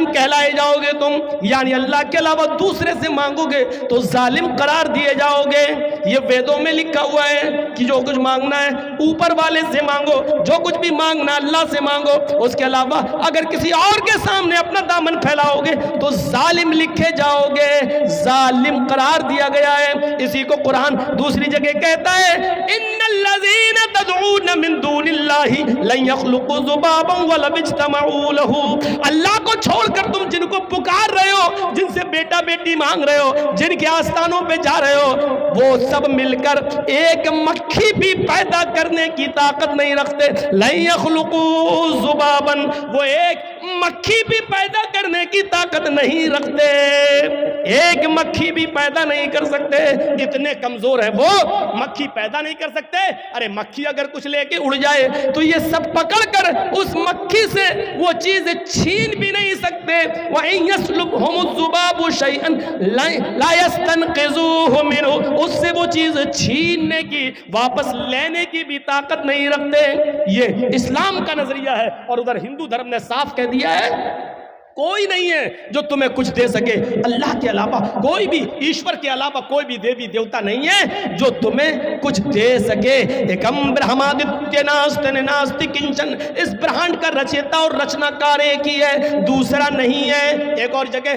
कहलाए जाओगे तुम। यानी अल्लाह के अलावा दूसरे से मांगोगे तो जालिम करार दिए जाओगे। ये वेदों में लिखा हुआ है कि जो कुछ मांगना है ऊपर वाले से मांगो, जो कुछ भी मांगना अल्लाह से मांगो, उसके अलावा अगर किसी और के सामने अपना दामन फैलाओगे तो जालिम लिखे जाओगे, जालिम करार दिया गया है। इसी को कुरान दूसरी जगह कहता है, इन्नल्लज़ीना तदऊन मिन दूनिल्लाहि लन यख्लुक़ू ज़ुबाबन वलव इज्तमऊ लहू। अल्लाह को छोड़कर तुम जिनको पुकार रहे हो, जिनसे बेटा बेटी मांग रहे हो, जिनके आस्थानों पे जा रहे हो, वो सब मिलकर एक मक्खी भी पैदा करने की ताकत नहीं रखते। लन यख्लुक़ू ज़ुबाबन, वो एक मक्खी भी पैदा करने की ताकत नहीं रखते, एक मक्खी भी पैदा नहीं कर सकते, इतने कमजोर है वो, मक्खी पैदा नहीं कर सकते। अरे मक्खी अगर कुछ लेके उड़ जाए तो ये सब पकड़कर उस मक्खी से वो चीज छीन भी नहीं सकते। वहीं यस्लुबहुमुज़्ज़ुबाबु शैअन ला यस्तनक़िज़ूहु मिन्हु, उससे वो चीज छीनने की, वापस लेने की भी ताकत नहीं रखते। ये इस्लाम का नजरिया है। और उधर हिंदू धर्म ने साफ कह दिया है कोई नहीं है जो तुम्हें कुछ दे सके। अल्लाह के अलावा कोई भी, ईश्वर के अलावा कोई भी देवी देवता नहीं है जो तुम्हें कुछ दे सके। एकम ब्रह्मादित्य नास्ति नास्ति किंचन, इस ब्रह्मांड का रचयिता और रचनाकार एक ही है, दूसरा नहीं है। एक और जगह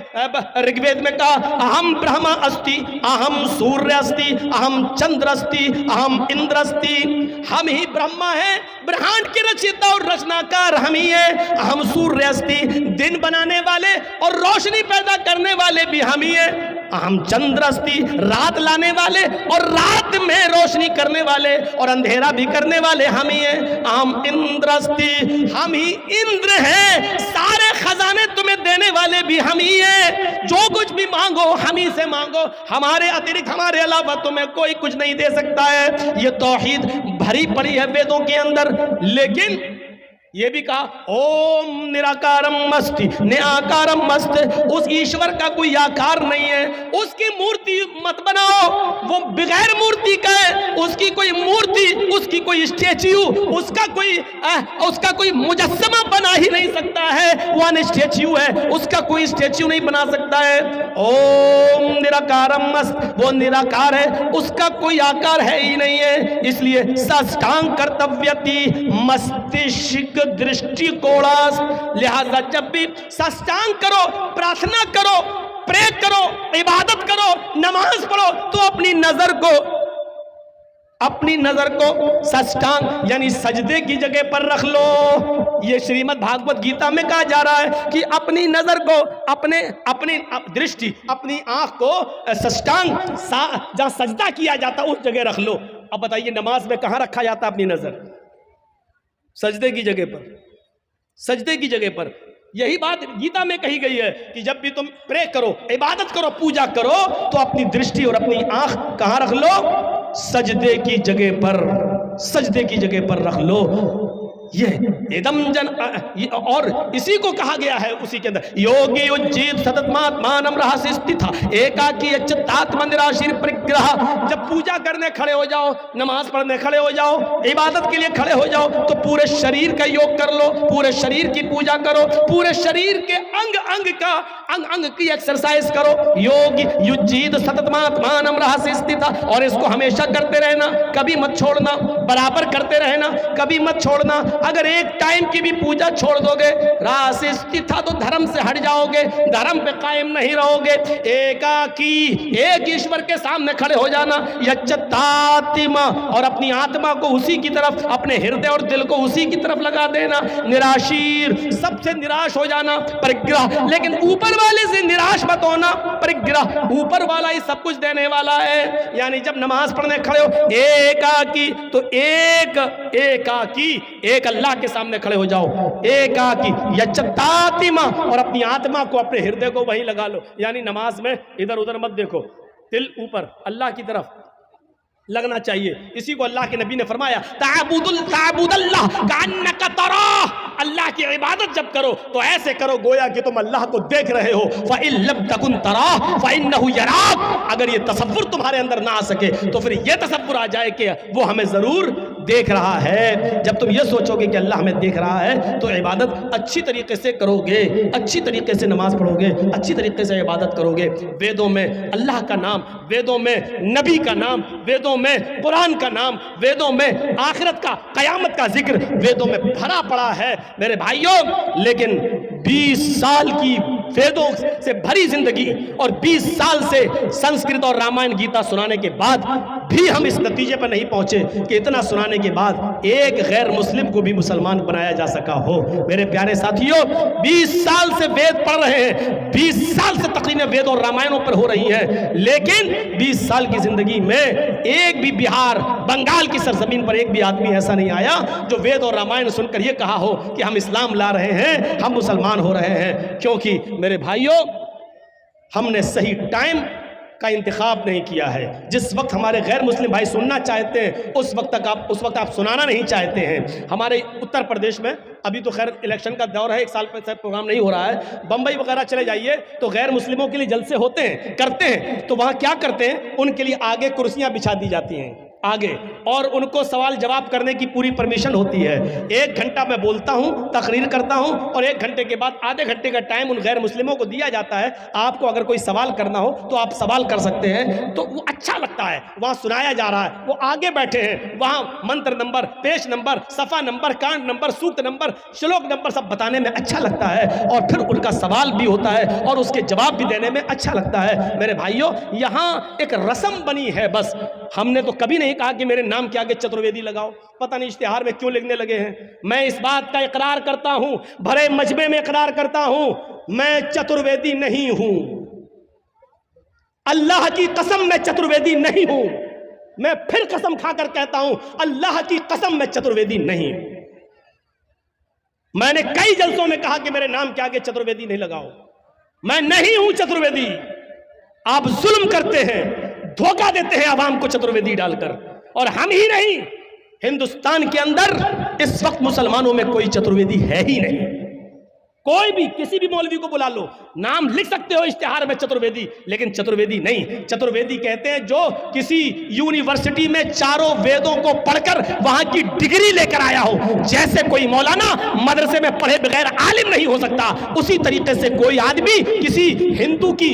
ऋग्वेद में कहा, अहम ब्रह्मा अस्ति, अहम सूर्य अस्ति, अहम चंद्र अस्ति, अहम इंद्र अस्ति। हम ही ब्रह्मा है, ब्रह्मांड के रचयिता और रचनाकार हम ही है। अहम सूर्य अस्ति, दिन बनाने वाले और रोशनी पैदा करने वाले भी हम ही है। अहम चंद्र अस्ति, रात लाने वाले और रात में रोशनी करने वाले और अंधेरा भी करने वाले हम ही हैं। अहम इंद्र अस्ति, हम ही इंद्र हैं, सारे खजाने तुम्हें देने वाले भी हम ही हैं। जो कुछ भी मांगो हम ही से मांगो, हमारे अतिरिक्त, हमारे अलावा तुम्हें कोई कुछ नहीं दे सकता है। ये तौहीद भरी पड़ी है वेदों के अंदर। लेकिन ये भी कहा ओम निराकारम अस्ति निराकारम अस्ति, उस ईश्वर का कोई आकार नहीं है, उसकी मूर्ति मत बनाओ, वो बगैर मूर्ति का है। उसकी कोई मूर्ति, उसकी कोई स्टैच्यू, उसका कोई मुजस्समा बना ही नहीं सकता है, वो अनस्टैच्यू है, उसका कोई स्टैच्यू नहीं बना सकता है। ओम निराकारम अस्ति, वो निराकार है, उसका कोई आकार है ही नहीं है। इसलिए साष्टांग कर्तव्यति मस्तिष्क दृष्टिकोणास, लिहाजा जब भी साष्टांग करो, प्रार्थना करो, प्रे करो, इबादत करो, नमाज पढ़ो, तो अपनी नजर को साष्टांग यानी सजदे की जगह पर रख लो। ये श्रीमद् भागवत गीता में कहा जा रहा है कि अपनी नजर को, अपनी दृष्टि, अपनी आंख को साष्टांग जहां सजदा किया जाता उस जगह रख लो। अब बताइए नमाज में कहां रखा जाता अपनी नजर? सजदे की जगह पर, सजदे की जगह पर। यही बात गीता में कही गई है कि जब भी तुम प्रे करो, इबादत करो, पूजा करो, तो अपनी दृष्टि और अपनी आंख कहां रख लो? सजदे की जगह पर, सजदे की जगह पर रख लो। ये एकदम और इसी को कहा गया है उसी के अंदर, योगी उज्जीत सततमात्मानम रहस्य स्थिता एकाकी अच्युतात्म निराशीर परिग्रह। जब पूजा करने खड़े हो जाओ, नमाज पढ़ने खड़े हो जाओ, इबादत के लिए खड़े हो जाओ, तो पूरे शरीर का योग कर लो, पूरे शरीर की पूजा करो, पूरे शरीर के अंग की एक्सरसाइज करो। योगी युज्जीत सततमात्मानम रहस्य स्थिता, और इसको हमेशा करते रहना, कभी मत छोड़ना, बराबर करते रहना, कभी मत छोड़ना। अगर एक टाइम की भी पूजा छोड़ दोगे, रास स्थिता, तो धर्म से हट जाओगे, धर्म पे कायम नहीं रहोगे। एकाकी, एक ईश्वर के सामने खड़े हो जाना, यच्चतात्मा, और अपनी आत्मा को उसी की तरफ, अपने हृदय और दिल को उसी की तरफ लगा देना। निराशीर, सबसे निराश हो जाना। परिग्रह, लेकिन ऊपर वाले से निराश मत होना। परिग्रह, ऊपर वाला ही सब कुछ देने वाला है। यानी जब नमाज पढ़ने खड़े हो, एकाकी, तो एकाकी, एक अल्लाह के सामने खड़े हो जाओ, एकाकी यच्चतात्मा, और अपनी आत्मा को, अपने हृदय को वहीं लगा लो। यानी नमाज में इधर उधर मत देखो, दिल ऊपर अल्लाह की तरफ लगना चाहिए। इसी को अल्लाह के नबी ने फरमाया, ताबुदल्लाह कान्नका तराह, अल्लाह की इबादत जब करो तो ऐसे करो गोया कि तुम अल्लाह को देख रहे हो। फ़इन लम तकुन तराह फ़इन्नहु यराक, अगर ये तसव्वुर तुम्हारे अंदर ना आ सके तो फिर ये तसव्वुर आ जाए कि वो हमें जरूर देख रहा है। जब तुम ये सोचोगे कि अल्लाह हमें देख रहा है, तो इबादत अच्छी तरीके से करोगे, अच्छी तरीके से नमाज पढ़ोगे, अच्छी तरीके से इबादत करोगे। वेदों में अल्लाह का नाम, वेदों में नबी का नाम, वेदों में कुरान का नाम, वेदों में आखिरत का, कयामत का जिक्र वेदों में भरा पड़ा है मेरे भाइयों। लेकिन 20 साल की वेदों से भरी जिंदगी और 20 साल से संस्कृत और रामायण गीता सुनाने के बाद भी हम इस नतीजे पर नहीं पहुंचे कि इतना सुनाने के बाद एक गैर मुस्लिम को भी मुसलमान बनाया जा सका हो। मेरे प्यारे साथियों, 20 साल से वेद पढ़ रहे हैं, 20 साल से तकरीरें वेद और रामायणों पर हो रही हैं, लेकिन 20 साल की जिंदगी में एक भी बिहार, बंगाल की सरजमीन पर एक भी आदमी ऐसा नहीं आया जो वेद और रामायण सुनकर यह कहा हो कि हम इस्लाम ला रहे हैं, हम मुसलमान हो रहे हैं। क्योंकि मेरे भाइयों, हमने सही टाइम का इंतखाब नहीं किया है। जिस वक्त हमारे गैर मुस्लिम भाई सुनना चाहते हैं उस वक्त आप सुनाना नहीं चाहते हैं। हमारे उत्तर प्रदेश में अभी तो खैर इलेक्शन का दौर है, 1 साल पर प्रोग्राम नहीं हो रहा है। बम्बई वगैरह चले जाइए तो गैर मुस्लिमों के लिए जलसे होते हैं, करते हैं, तो वहाँ क्या करते हैं, उनके लिए आगे कुर्सियाँ बिछा दी जाती हैं, आगे, और उनको सवाल जवाब करने की पूरी परमिशन होती है। 1 घंटा मैं बोलता हूं, तकरीर करता हूं, और 1 घंटे के बाद आधे घंटे का टाइम उन गैर मुस्लिमों को दिया जाता है। आपको अगर कोई सवाल करना हो तो आप सवाल कर सकते हैं। तो वो अच्छा लगता है, वहां सुनाया जा रहा है, वो आगे बैठे हैं, वहां मंत्र नंबर, पेश नंबर, सफा नंबर, कांड नंबर, सूक्त नंबर, श्लोक नंबर सब बताने में अच्छा लगता है, और फिर उनका सवाल भी होता है और उसके जवाब भी देने में अच्छा लगता है। मेरे भाइयों, यहां एक रस्म बनी है बस। हमने तो कभी नहीं कहा कि मेरे नाम के आगे चतुर्वेदी लगाओ। पता नहीं इश्तिहार में क्यों लिखने लगे हैं। मैं इस बात का इकरार करता हूं, भरे मजमे में इकरार करता हूं, मैं चतुर्वेदी नहीं हूं। अल्लाह की कसम मैं चतुर्वेदी नहीं हूं। मैं फिर कसम खाकर कहता हूं, अल्लाह की कसम मैं चतुर्वेदी नहीं हूं। मैंने कई जलसों में कहा कि मेरे नाम के आगे चतुर्वेदी नहीं लगाओ। मैं नहीं हूं चतुर्वेदी। आप जुल्म करते हैं, धोखा देते हैं आवाम को चतुर्वेदी डालकर। और हम ही नहीं, हिंदुस्तान के अंदर इस वक्त मुसलमानों में कोई चतुर्वेदी है ही नहीं। कोई भी, किसी भी मौलवी को बुला लो, नाम लिख सकते हो इश्तिहार में चतुर्वेदी, लेकिन चतुर्वेदी नहीं। चतुर्वेदी कहते हैं जो किसी यूनिवर्सिटी में चारों वेदों को पढ़कर वहां की डिग्री लेकर आया हो। जैसे कोई मौलाना मदरसे में पढ़े बगैर आलिम नहीं हो सकता, उसी तरीके से कोई आदमी किसी हिंदू की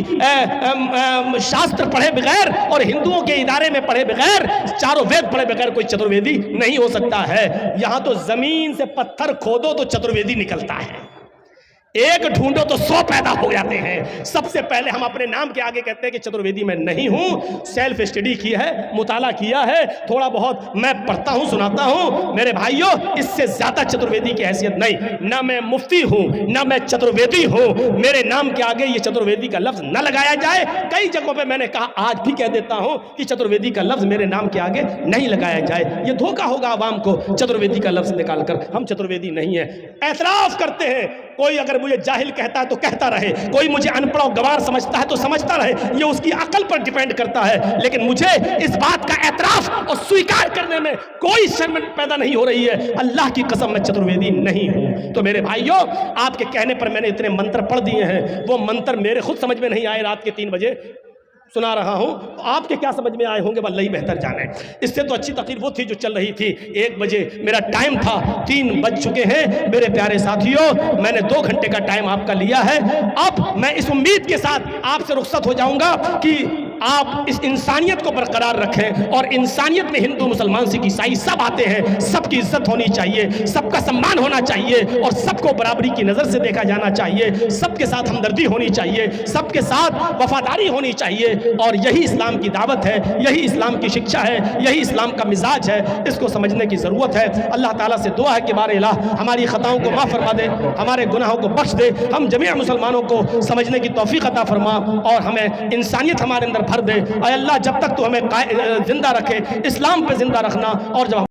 शास्त्र पढ़े बगैर और हिंदुओं के इदारे में पढ़े बगैर, चारों वेद पढ़े बगैर कोई चतुर्वेदी नहीं हो सकता है। यहां तो जमीन से पत्थर खोदो तो चतुर्वेदी निकलता है, एक ढूंढो तो 100 पैदा हो जाते हैं। सबसे पहले हम अपने नाम के आगे कहते हैं कि चतुर्वेदी मैं नहीं हूं। सेल्फ स्टडी की है, मुताला किया है, थोड़ा बहुत मैं पढ़ता हूं, सुनाता हूं। मेरे भाइयों, इससे ज्यादा चतुर्वेदी की हैसियत नहीं। ना मैं मुफ्ती हूं, ना मैं चतुर्वेदी हूं। मेरे नाम के आगे ये चतुर्वेदी का लफ्ज न लगाया जाए। कई जगहों पर मैंने कहा, आज भी कह देता हूं कि चतुर्वेदी का लफ्ज मेरे नाम के आगे नहीं लगाया जाए। ये धोखा होगा आवाम को चतुर्वेदी का लफ्ज निकालकर। हम चतुर्वेदी नहीं है। एतराफ करते हैं, कोई अगर मुझे जाहिल कहता है तो कहता रहे, कोई मुझे अनपढ़ और गवार समझता है तो समझता रहे, ये उसकी अकल पर डिपेंड करता है। लेकिन मुझे इस बात का एतराफ और स्वीकार करने में कोई शर्म पैदा नहीं हो रही है। अल्लाह की कसम मैं चतुर्वेदी नहीं हूं। तो मेरे भाइयों, आपके कहने पर मैंने इतने मंत्र पढ़ दिए हैं, वो मंत्र मेरे खुद समझ में नहीं आए। रात के 3 बजे सुना रहा हूं, तो आपके क्या समझ में आए होंगे अल्लाह ही बेहतर जाने। इससे तो अच्छी तकरीर वो थी जो चल रही थी। 1 बजे मेरा टाइम था, 3 बज चुके हैं। मेरे प्यारे साथियों, मैंने 2 घंटे का टाइम आपका लिया है। अब मैं इस उम्मीद के साथ आपसे रुखसत हो जाऊंगा कि आप इस इंसानियत को बरकरार रखें। और इंसानियत में हिंदू, मुसलमान, सिख, ईसाई सब आते हैं। सबकी इज्जत होनी चाहिए, सबका सम्मान होना चाहिए, और सबको बराबरी की नज़र से देखा जाना चाहिए। सबके साथ हमदर्दी होनी चाहिए, सबके साथ वफादारी होनी चाहिए। और यही इस्लाम की दावत है, यही इस्लाम की शिक्षा है, यही इस्लाम का मिजाज है। इसको समझने की ज़रूरत है। अल्लाह ताला से दुआ है कि बारे इलाह हमारी ख़ताओं को माफ़ फरमा दे, हमारे गुनाहों को बख्श दे, हम जमीअ मुसलमानों को समझने की तौफीक अता फरमा, और हमें इंसानियत हमारे अंदर भर दे। अल्लाह, जब तक तू हमें जिंदा रखे, इस्लाम पे जिंदा रखना। और जब